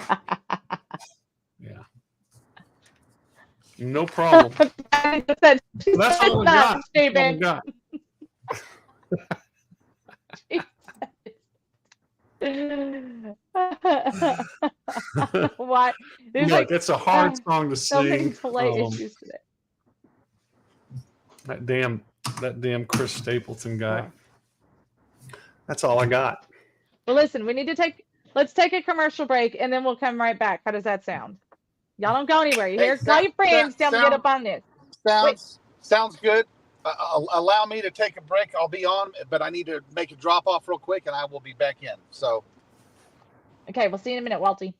Yeah. No problem. That's all I got. That's all I got. Why? Look, it's a hard song to So many sing. delay issues today. That damn Chris Stapleton guy. That's all I got. Well, listen, let's take a commercial break and then we'll come right back. How does that sound? Y'all don't go anywhere. You hear? Call your friends. Tell them to get up on this. Sounds good. Allow me to take a break. I'll be on, but I need to make a drop off real quick, and I will be back in. So, okay, we'll see you in a minute, Walty.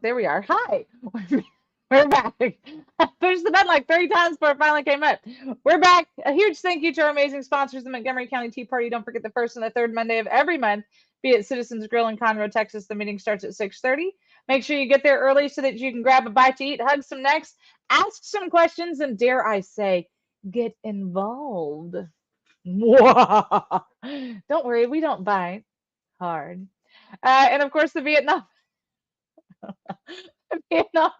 there we are. Hi. We're back. Pushed the button like 3 times before it finally came up. We're back. A huge thank you to our amazing sponsors, the Montgomery County Tea Party. Don't forget the first and the third Monday of every month. Be at Citizens Grill in Conroe, Texas. The meeting starts at 6:30. Make sure you get there early so that you can grab a bite to eat, hug some necks, ask some questions, and dare I say, get involved. Don't worry, we don't bite hard. And of course, the Vietnam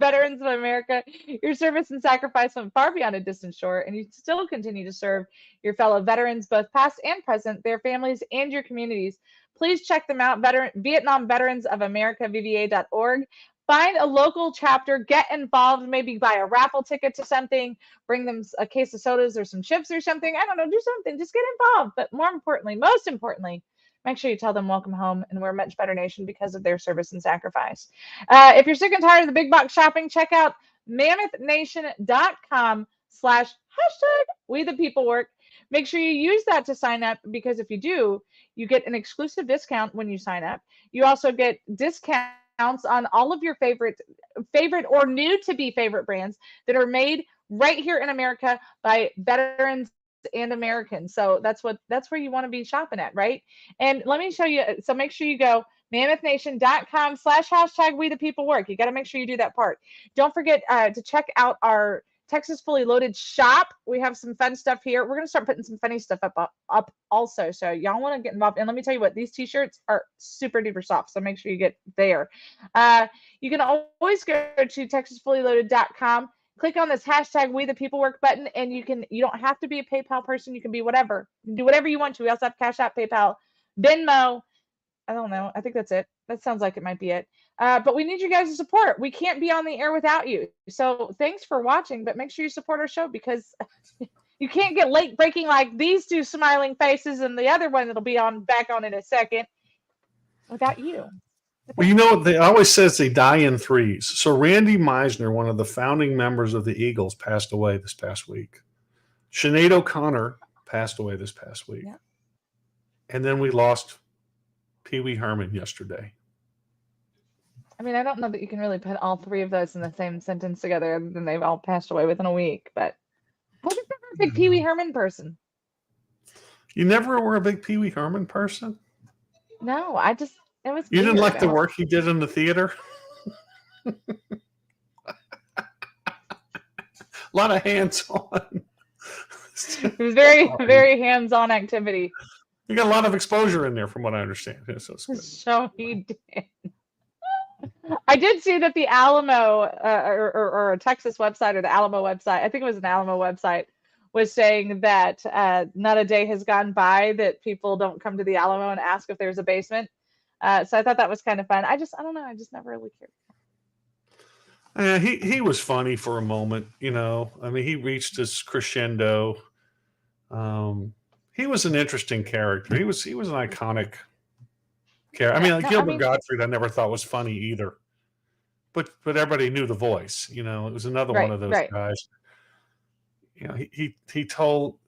Veterans of America. Your service and sacrifice went far beyond a distant shore, and you still continue to serve your fellow veterans, both past and present, their families, and your communities. Please check them out, Vietnam Veterans of America, VVA.org. Find a local chapter, get involved, maybe buy a raffle ticket to something, bring them a case of sodas or some chips or something. I don't know, do something, just get involved. But more importantly, most importantly, make sure you tell them welcome home, and we're a much better nation because of their service and sacrifice. If you're sick and tired of the big box shopping, check out mammothnation.com/#WeThePeopleWork. Make sure you use that to sign up, because if you do, you get an exclusive discount when you sign up. You also get discounts on all of your favorite or new to be favorite brands that are made right here in America by veterans and Americans. So that's where you want to be shopping at, right? And let me show you. So make sure you go mammothnation.com/#WeThePeopleWork. You got to make sure you do that part. Don't forget to check out our Texas Fully Loaded shop. We have some fun stuff here. We're going to start putting some funny stuff up also. So y'all want to get involved. And let me tell you what, these t-shirts are super duper soft. So make sure you get there. You can always go to TexasFullyLoaded.com. Click on this #WeThePeopleWork button, and you don't have to be a PayPal person. You can be whatever. You can do whatever you want to. We also have Cash App, PayPal, Venmo. I don't know. I think that's it. That sounds like it might be it. But we need you guys to support. We can't be on the air without you. So thanks for watching, but make sure you support our show, because you can't get late breaking like these two smiling faces and the other one that'll be back on in a second without you. Well, you know, they always says they die in threes. So Randy Meisner, one of the founding members of the Eagles, passed away this past week. Sinead O'Connor passed away this past week. Yeah. And then we lost Pee Wee Herman yesterday. I mean, I don't know that you can really put all three of those in the same sentence together, and then they've all passed away within a week. But I was never a big Pee Wee Herman person. You never were a big Pee Wee Herman person? No, it was. You didn't weird. like the work he did in the theater? A lot of hands-on. It was very, very hands-on activity. You got a lot of exposure in there, from what I understand. So it's good. So he did. I did see that the Alamo or a Texas website, or the Alamo website, I think it was an Alamo website, was saying that not a day has gone by that people don't come to the Alamo and ask if there's a basement. So I thought that was kind of fun. I don't know. I just never really cared. He was funny for a moment, you know. I mean, he reached his crescendo. He was an interesting character. He was an iconic character. I mean, Gilbert Gottfried, I never thought was funny either. But everybody knew the voice. You know, it was another one of those guys. You know, he told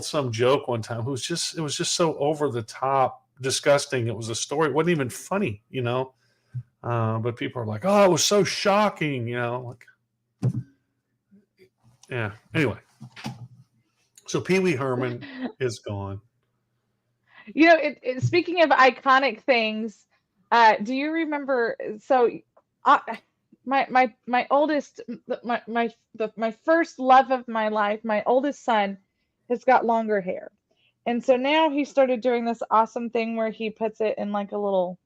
some joke one time. It was just so over the top, disgusting. It was a story. It wasn't even funny, you know. But people are like, "Oh, it was so shocking," you know. Like, yeah. Anyway, so Pee Wee Herman is gone. You know, speaking of iconic things, do you remember? So, my oldest, my first love of my life, my oldest son, has got longer hair, and so now he started doing this awesome thing where he puts it in like a little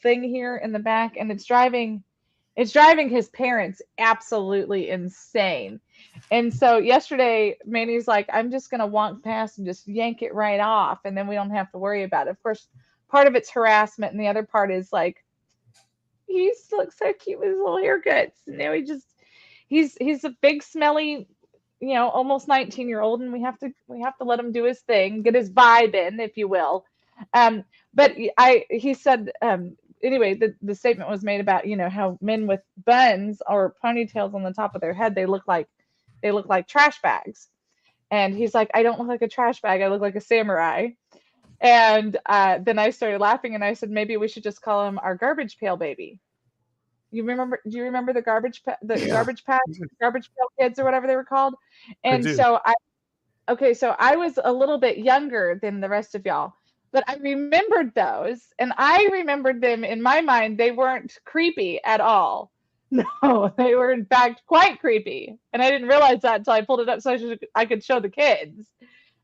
thing here in the back, and it's driving his parents absolutely insane. And so yesterday, Manny's like, I'm just going to walk past and just yank it right off, and then we don't have to worry about it. Of course, part of it's harassment, and the other part is like, he looks so cute with his little haircuts. And now he's a big, smelly, you know, almost 19-year-old, and we have to let him do his thing, get his vibe in, if you will. But he said, anyway, the statement was made about, you know, how men with buns or ponytails on the top of their head, they look like trash bags. And he's like, I don't look like a trash bag. I look like a samurai. And then I started laughing, and I said, maybe we should just call him our garbage pail baby. You remember? Do you remember the Yeah, garbage pail kids or whatever they were called? I And do. so I was a little bit younger than the rest of y'all, but I remembered those, and I remembered them in my mind. They weren't creepy at all. No, they were in fact quite creepy, and I didn't realize that until I pulled it up so I could show the kids.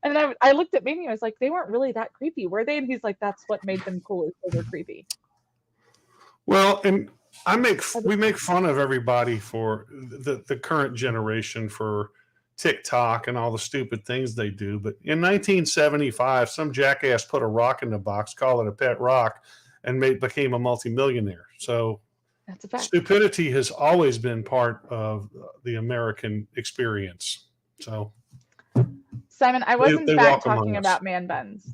And then I looked at Minnie and I was like, they weren't really that creepy, were they? And he's like, that's what made them cool, is they were creepy. Well, and we make fun of everybody for the current generation for TikTok and all the stupid things they do. But in 1975, some jackass put a rock in the box, called it a pet rock, and became a multimillionaire. So That's a fact. stupidity has always been part of the American experience. So, Simon, I was in they fact walk among talking us. about man buns.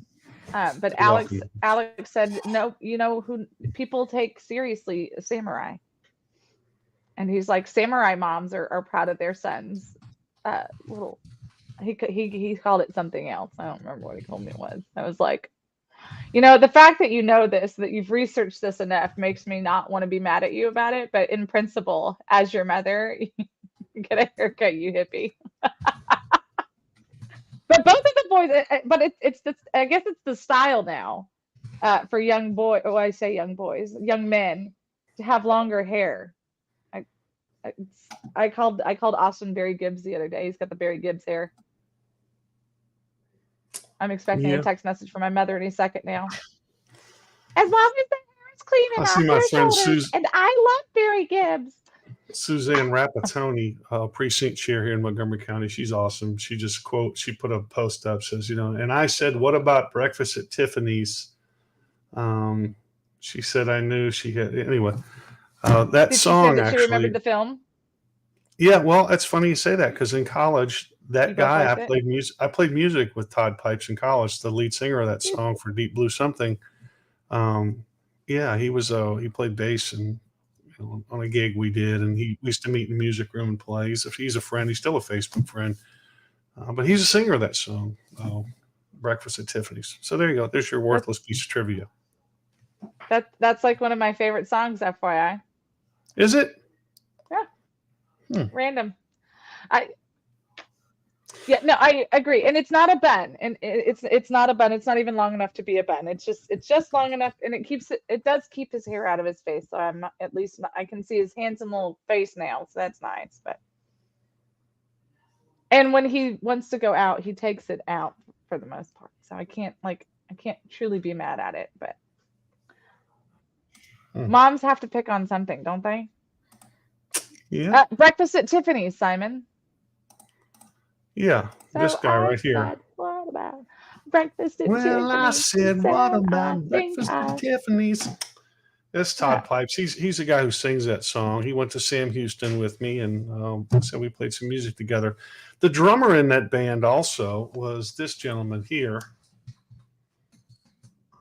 But They're Alex welcome. said, no, you know who people take seriously? Samurai. And he's like, samurai moms are proud of their sons. Little, he called it something else. I don't remember what he told me it was. I was like, the fact that you know this, that you've researched this enough, makes me not want to be mad at you about it. But in principle, as your mother, get a haircut, you hippie. But both of the boys, but I guess it's the style now, for young boy. Oh, I say young boys, young men, to have longer hair. I called Austin Barry Gibbs the other day. He's got the Barry Gibbs hair. I'm expecting Yeah. a text message from my mother any second now. As long as the hair is clean I and see off my their friend shoulders, and I love Barry Gibbs. Suzanne Rapatoni, precinct chair here in Montgomery County. She's awesome. She put a post up, says, and I said, what about breakfast at Tiffany's? She said, I knew she had, anyway, that Did song she say that actually. she remembered the film? Yeah, well, it's funny you say that, because in college, that You both guy, liked it? I played music with Todd Pipes in college, the lead singer of that song for Deep Blue Something. Yeah, he played bass and on a gig we did, and we used to meet in the music room and play. He's a friend. He's still a Facebook friend, but he's a singer of that song, Breakfast at Tiffany's. So there you go. There's your worthless piece of trivia. That's like one of my favorite songs, FYI. Is it? Yeah. Random. I agree. And it's not a bun. And it's not a bun. It's not even long enough to be a bun. It's just long enough, and it does keep his hair out of his face. So I can see his handsome little face now. So that's nice. And when he wants to go out, he takes it out for the most part. So I can't truly be mad at it, but moms have to pick on something, don't they? Yeah. Breakfast at Tiffany's, Simon. Yeah, So this guy right here. Said, what about breakfast at Tiffany's? Well, I said, what about I breakfast at Tiffany's? That's Todd Pipes. He's the guy who sings that song. He went to Sam Houston with me, and so we played some music together. The drummer in that band also was this gentleman here.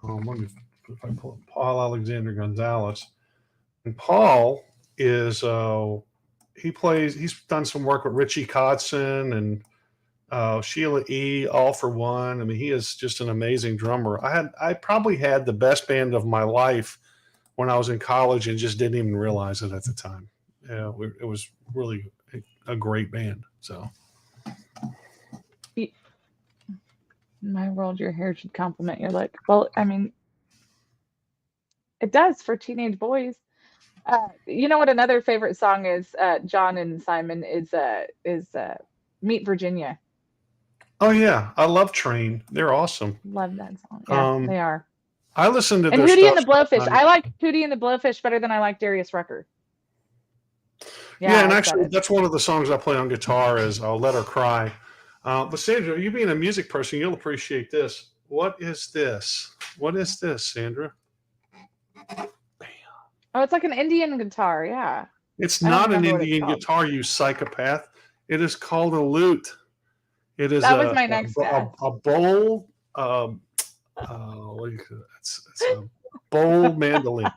If I pull up Paul Alexander Gonzalez. And Paul is he's done some work with Richie Kotzen and Sheila E. All for One. I mean, he is just an amazing drummer. I probably had the best band of my life when I was in college and just didn't even realize it at the time. Yeah, it was really a great band. So, in my world, your hair should compliment your look. Well, I mean, it does for teenage boys. You know what another favorite song is, John and Simon, is Meet Virginia. Oh yeah, I love Train. They're awesome. Love that song. Yeah, they are. I listened to and their Hootie stuff and the Blowfish. I like Hootie and the Blowfish better than I like Darius Rucker. Yeah, and actually, that's one of the songs I play on guitar is "I'll Let Her Cry." But Sandra, you being a music person, you'll appreciate this. What is this? What is this, Sandra? Oh, it's like an Indian guitar. Yeah. It's not an Indian guitar, you psychopath. It is called a lute. It is that was my next a bowl. It's a bowl mandolin.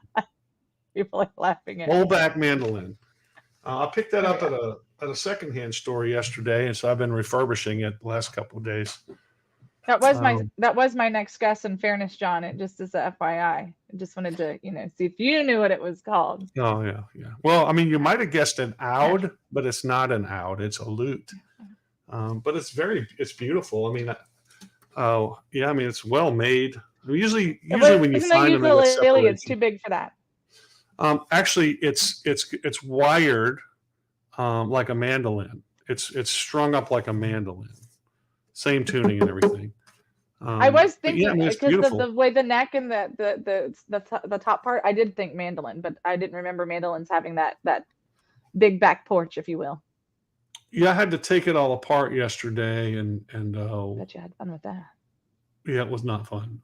People are laughing at bowl back mandolin. I picked that up at a secondhand store yesterday, and so I've been refurbishing it the last couple of days. That was my next guess. In fairness, John, it just is a FYI. I just wanted to see if you knew what it was called. Oh yeah. Well, I mean, you might have guessed an oud, but it's not an oud. It's a lute. But it's beautiful. I mean, yeah. I mean, it's well made. Usually when you find them, it's too big for that. Actually, it's wired like a mandolin. It's strung up like a mandolin. Same tuning and everything. I was thinking because of the way the neck and the top part, I did think mandolin, but I didn't remember mandolins having that big back porch, if you will. Yeah, I had to take it all apart yesterday, and bet you had fun with that. Yeah, it was not fun.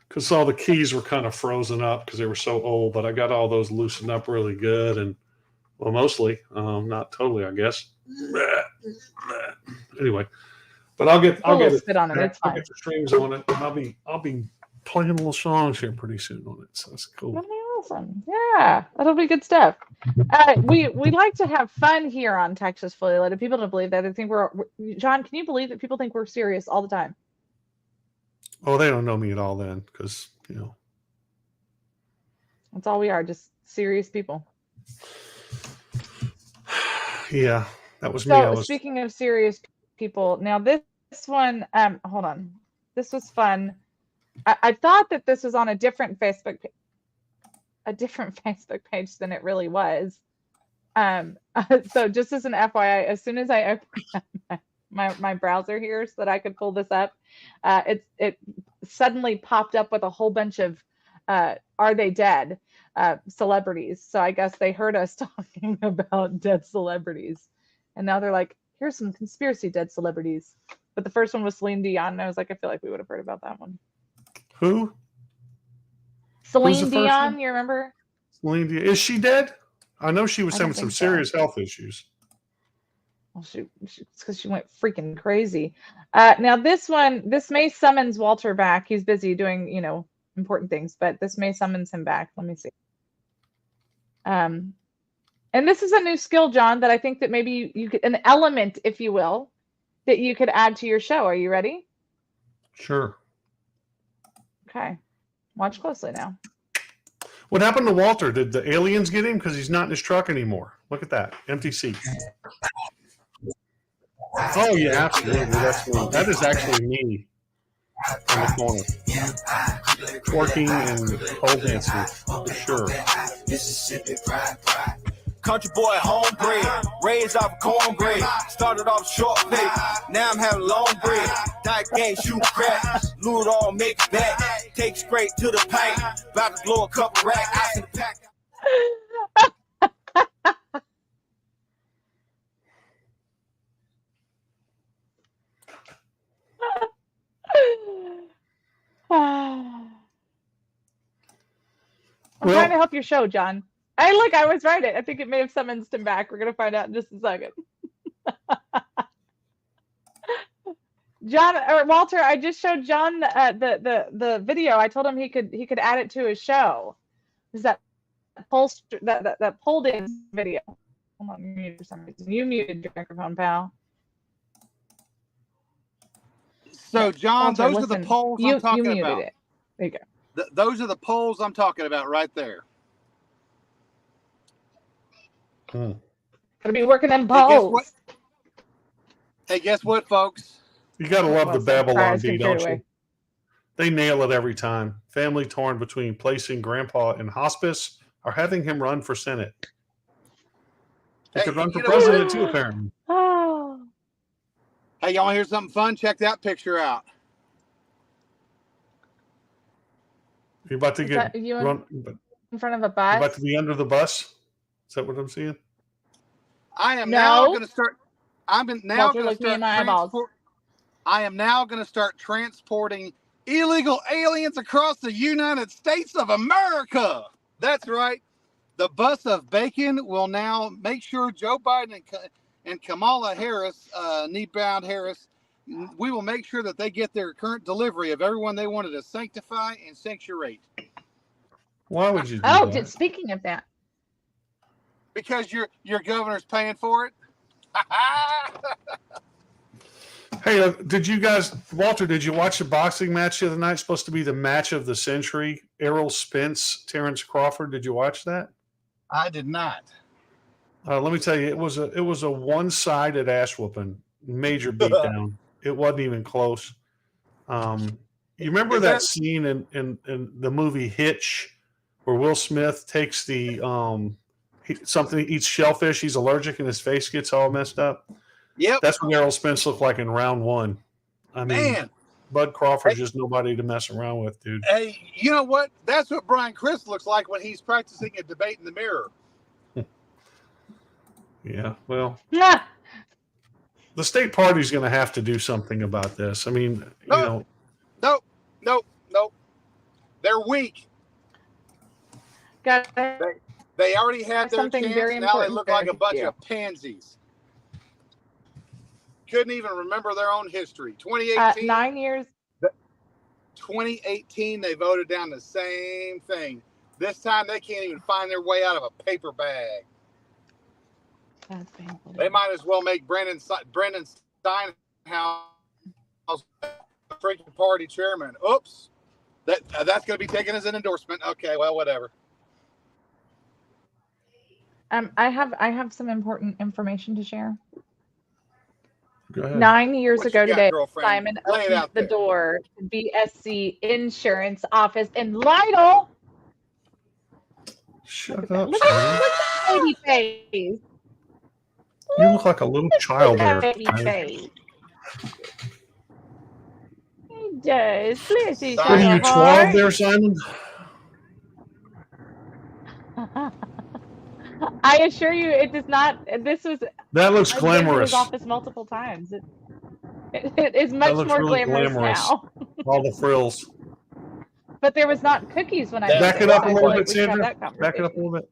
Because all the keys were kind of frozen up because they were so old, but I got all those loosened up really good, and well, mostly, not totally, I guess. Anyway. But I'll get spit on it. It's fine. I'll get the strings on it. And I'll be playing little songs here pretty soon on it. So that's cool. That'll be awesome. Yeah, that'll be good stuff. We like to have fun here on Texas Fully Loaded. People don't believe that. They think we're John. Can you believe that people think we're serious all the time? Oh, they don't know me at all then, because that's all we are, just serious people. Yeah, that was me. Speaking of serious people, now this one, hold on, this was fun. I thought that this was on a different Facebook page than it really was. So just as an FYI, as soon as I opened my browser here so that I could pull this up, it suddenly popped up with a whole bunch of are they dead celebrities. So I guess they heard us talking about dead celebrities, and now they're like, here's some conspiracy dead celebrities. But the first one was Celine Dion, and I was like, I feel like we would have heard about that one. Who? Celine Dion, you remember? Celine Dion. Is she dead? I know she was having some serious health issues. Well, it's because she went freaking crazy. Now this may summons Walter back. He's busy doing, important things, but this may summons him back. Let me see. And this is a new skill, John, that I think that maybe you could, an element, if you will, that you could add to your show. Are you ready? Sure. Okay. Watch closely now. What happened to Walter? Did the aliens get him? Because he's not in his truck anymore. Look at that. Empty seat. Oh, yeah, absolutely. That is actually me in the corner. Twerking and pole dancing, for sure. Country boy, homebred, raised off cornbread. Started off short pay, now I'm having long bread. Diet game, shoot crack, loot all, make it back. Take straight to the paint, about to blow a couple racks. I in the pack. I'm trying to help your show, John. I was right. I think it may have summoned him back. We're gonna find out in just a second. John or Walter, I just showed John the video. I told him he could add it to his show. Is that that pole dance video? Hold on, you muted for some reason. You muted your microphone, pal. So, John, Walter, those are the polls I'm talking you muted about. It. There you go. Those are the polls I'm talking about right there. Gotta be working them polls. Hey, guess what, folks? You gotta love the Babylon beat, don't you? They nail it every time. Family torn between placing Grandpa in hospice or having him run for Senate. He could run for president too, apparently. Oh. Hey, y'all want to hear something fun? Check that picture out. You're about to get run in front of a bus? You're about to be under the bus? Is that what I'm seeing? I am now going to start. I am now going to start transporting illegal aliens across the United States of America. That's right. The bus of bacon will now make sure Joe Biden and Kamala Harris, knee-bound Harris, we will make sure that they get their current delivery of everyone they wanted to sanctify and sanctuate. Why would you do that? Speaking of that. Because your governor's paying for it. Hey, did you guys, Walter? Did you watch the boxing match the other night? Supposed to be the match of the century. Errol Spence, Terrence Crawford. Did you watch that? I did not. Let me tell you, it was a one-sided ass whooping, major beatdown. It wasn't even close. You remember that scene in the movie Hitch, where Will Smith takes the something, he eats shellfish, he's allergic, and his face gets all messed up. Yep. That's what Errol Spence looked like in round one. I mean, Man. Bud Crawford's just nobody to mess around with, dude. Hey, you know what? That's what Brian Chris looks like when he's practicing a debate in the mirror. Yeah, well, Yeah. the state party's going to have to do something about this. I mean, Nope. They're weak. Got They already had their something chance. very Now they important look for like a bunch you. of pansies. Couldn't even remember their own history. 2018. 9 years. 2018, they voted down the same thing. This time, they can't even find their way out of a paper bag. That's painful. They might as well make Brendan Steinhaus the freaking party chairman. Oops, that's going to be taken as an endorsement. Okay, well, whatever. I have some important information to share. go ahead. 9 years What ago you got, today, girlfriend? Simon Lay it opened out the there. door to BSC Insurance office in Lytle. Shut up, Look Simon. at that baby face. You look like a little child there. Baby face. He does. Bless his What are you, little 12 heart. there, Simon? I assure you, it does not. This was. That looks I've been to his glamorous. office multiple times. It is much looks more really glamorous glamorous. now. All the frills. But there was not cookies when I was Back there, it up so a I little feel bit, like we should have Sandra. that Back it up a conversation. little bit.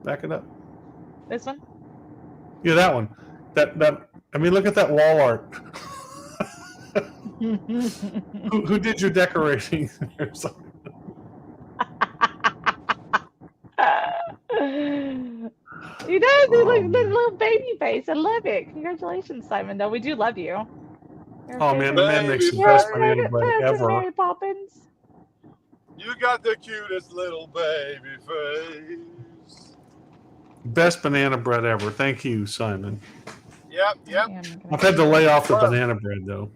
Back it up. This one? Yeah, that one. That. I mean, look at that wall art. Who did your decorating? He does. He looks man. little baby face. I love it. Congratulations, Simon. Though we do love you. You're Oh a man, favorite- the man makes the Baby best face. banana bread Cousin ever. Mary Poppins. You got the cutest little baby face. Best banana bread ever. Thank you, Simon. Yep. I've had to lay off the banana bread though.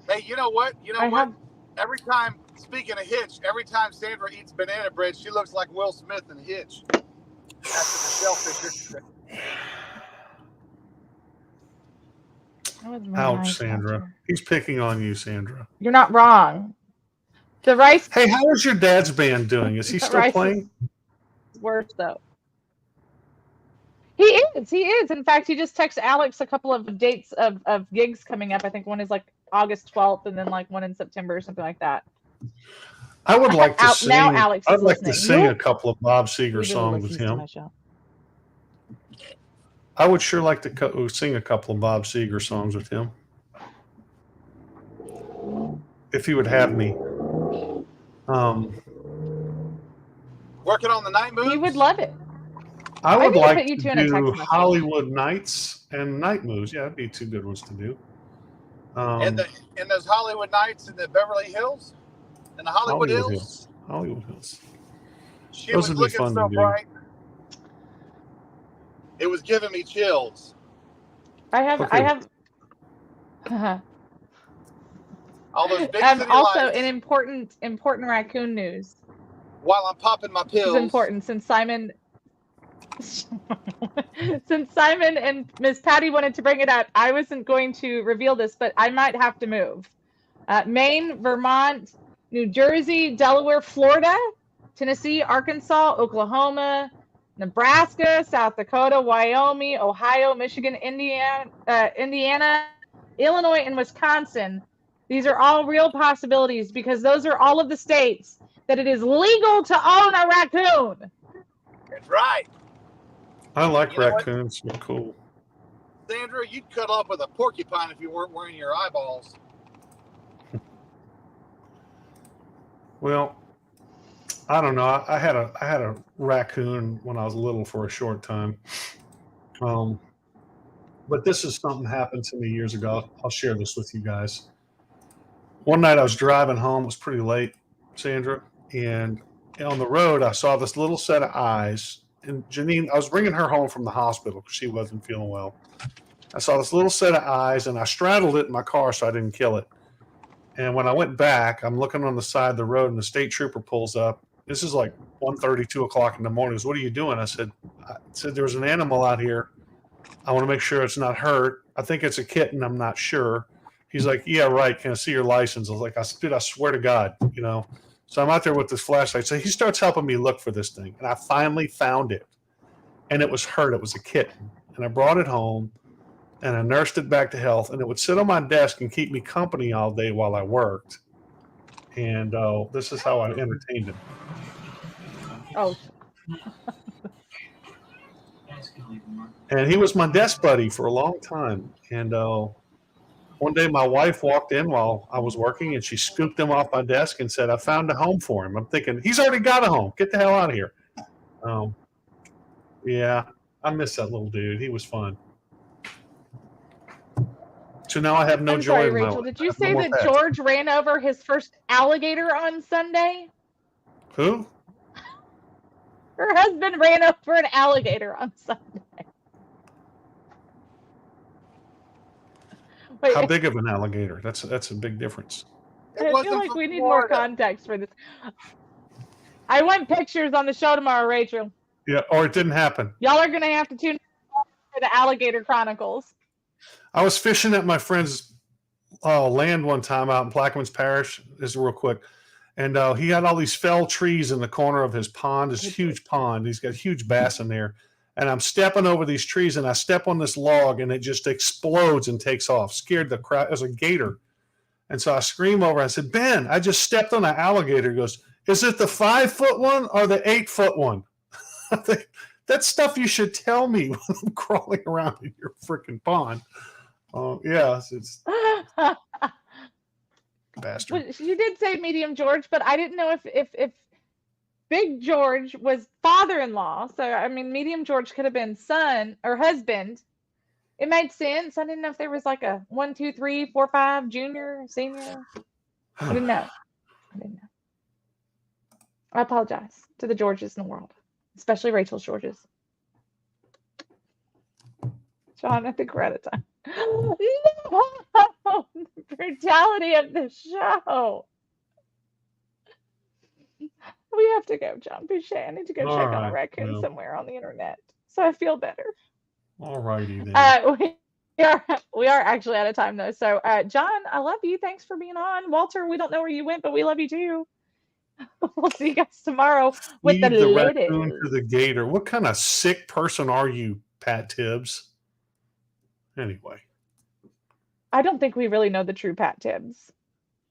Hey, you know what? I have Every time, speaking of Hitch, every time Sandra eats banana bread, she looks like Will Smith in Hitch. After the shellfish incident. that was really Ouch, nice, Sandra. Walter. He's picking on you, Sandra. You're not wrong. The rice Hey, how is your dad's band doing? Is he The still rice playing? is worse though. He is. He is. In fact, he just texted Alex a couple of dates of gigs coming up. I think one is like August 12th, and then like one in September or something like that. I would like to sing. Now Alex I'd is like to listening. sing a Nope. couple of Bob Seger He really songs with listens to him. my show. I would sure like to sing a couple of Bob Seger songs with him. If he would have me. Working on the night moves? He would love it. I would need to like put you two to in a text do message. Hollywood Nights and Night Moves. Yeah, that'd be two good ones to do. And those Hollywood Nights in the Beverly Hills? In the Hollywood Hills? Hollywood Hills. She Those was would be looking fun so to do. bright. It was giving me chills. I have. All those big city Also, lights an important raccoon news. while I'm popping my This pills. is important since Simon and Miss Patty wanted to bring it up. I wasn't going to reveal this, but I might have to move. Maine, Vermont, New Jersey, Delaware, Florida, Tennessee, Arkansas, Oklahoma, Nebraska, South Dakota, Wyoming, Ohio, Michigan, Indiana, Illinois, and Wisconsin. These are all real possibilities because those are all of the states that it is legal to own a raccoon. That's right. I like You know what? raccoons. They're cool. Sandra, you'd cut up with a porcupine if you weren't wearing your eyeballs. Well, I don't know. I had a raccoon when I was little for a short time. but this is something happened to me years ago. I'll share this with you guys. One night I was driving home. It was pretty late, Sandra, and on the road I saw this little set of eyes. And Janine, I was bringing her home from the hospital because she wasn't feeling well. I saw this little set of eyes, and I straddled it in my car so I didn't kill it. And when I went back, I'm looking on the side of the road, and the state trooper pulls up. This is like 1:30, 2 o'clock in the morning. He goes, "What are you doing?" I said, "There was an animal out here. I want to make sure it's not hurt. I think it's a kitten. I'm not sure." He's like, "Yeah, right. Can I see your license?" I was like, "Dude, I swear to God, you know." So I'm out there with this flashlight. So he starts helping me look for this thing. And I finally found it. And it was hurt. It was a kitten. And I brought it home and I nursed it back to health. And it would sit on my desk and keep me company all day while I worked. And this is how I entertained him. Oh, And he was my desk buddy for a long time. And one day my wife walked in while I was working and she scooped him off my desk and said, "I found a home for him." I'm thinking, he's already got a home. Get the hell out of here. Yeah, I miss that little dude. He was fun. So now I have no I'm joy sorry, in my Rachel. life. Did I you have no say more that pets. George ran over his first alligator on Sunday? Who? Her husband ran over an alligator on Sunday. Wait, How big of an alligator? That's a big difference. I feel like we need more context for this. I want pictures on the show tomorrow, Rachel. Yeah, or it didn't happen. Y'all are gonna have to tune in for the Alligator Chronicles. I was fishing at my friend's land one time out in Plaquemines Parish. This is real quick. And he had all these fell trees in the corner of his pond, this huge pond. He's got huge bass in there. And I'm stepping over these trees, and I step on this log, and it just explodes and takes off. Scared the crap. It was a gator. And so I scream over. I said, "Ben, I just stepped on an alligator." He goes, "Is it the 5-foot one or the 8-foot one?" I think, that's stuff you should tell me when I'm crawling around in your freaking pond. Yeah, it's bastard. Well, you did say medium George, but I didn't know if Big George was father-in-law. So I mean, medium George could have been son or husband. It made sense. I didn't know if there was like a 1, 2, 3, 4, 5 junior, senior. I didn't know. I apologize to the Georges in the world, especially Rachel's Georges. John, I think we're out of time. No! The brutality of the show. We have to go, John Boucher. I need to go check on a raccoon somewhere on the internet, so I feel better. All righty then. We are actually out of time though. So, John, I love you. Thanks for being on. Walter, we don't know where you went, but we love you too. We'll see you guys tomorrow with the raccoon to the gator. What kind of sick person are you, Pat Tibbs? Anyway, I don't think we really know the true Pat Tibbs.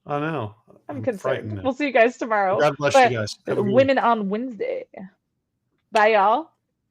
I know. I'm concerned. We'll see you guys tomorrow. God bless you guys. Women on Wednesday. Bye, y'all.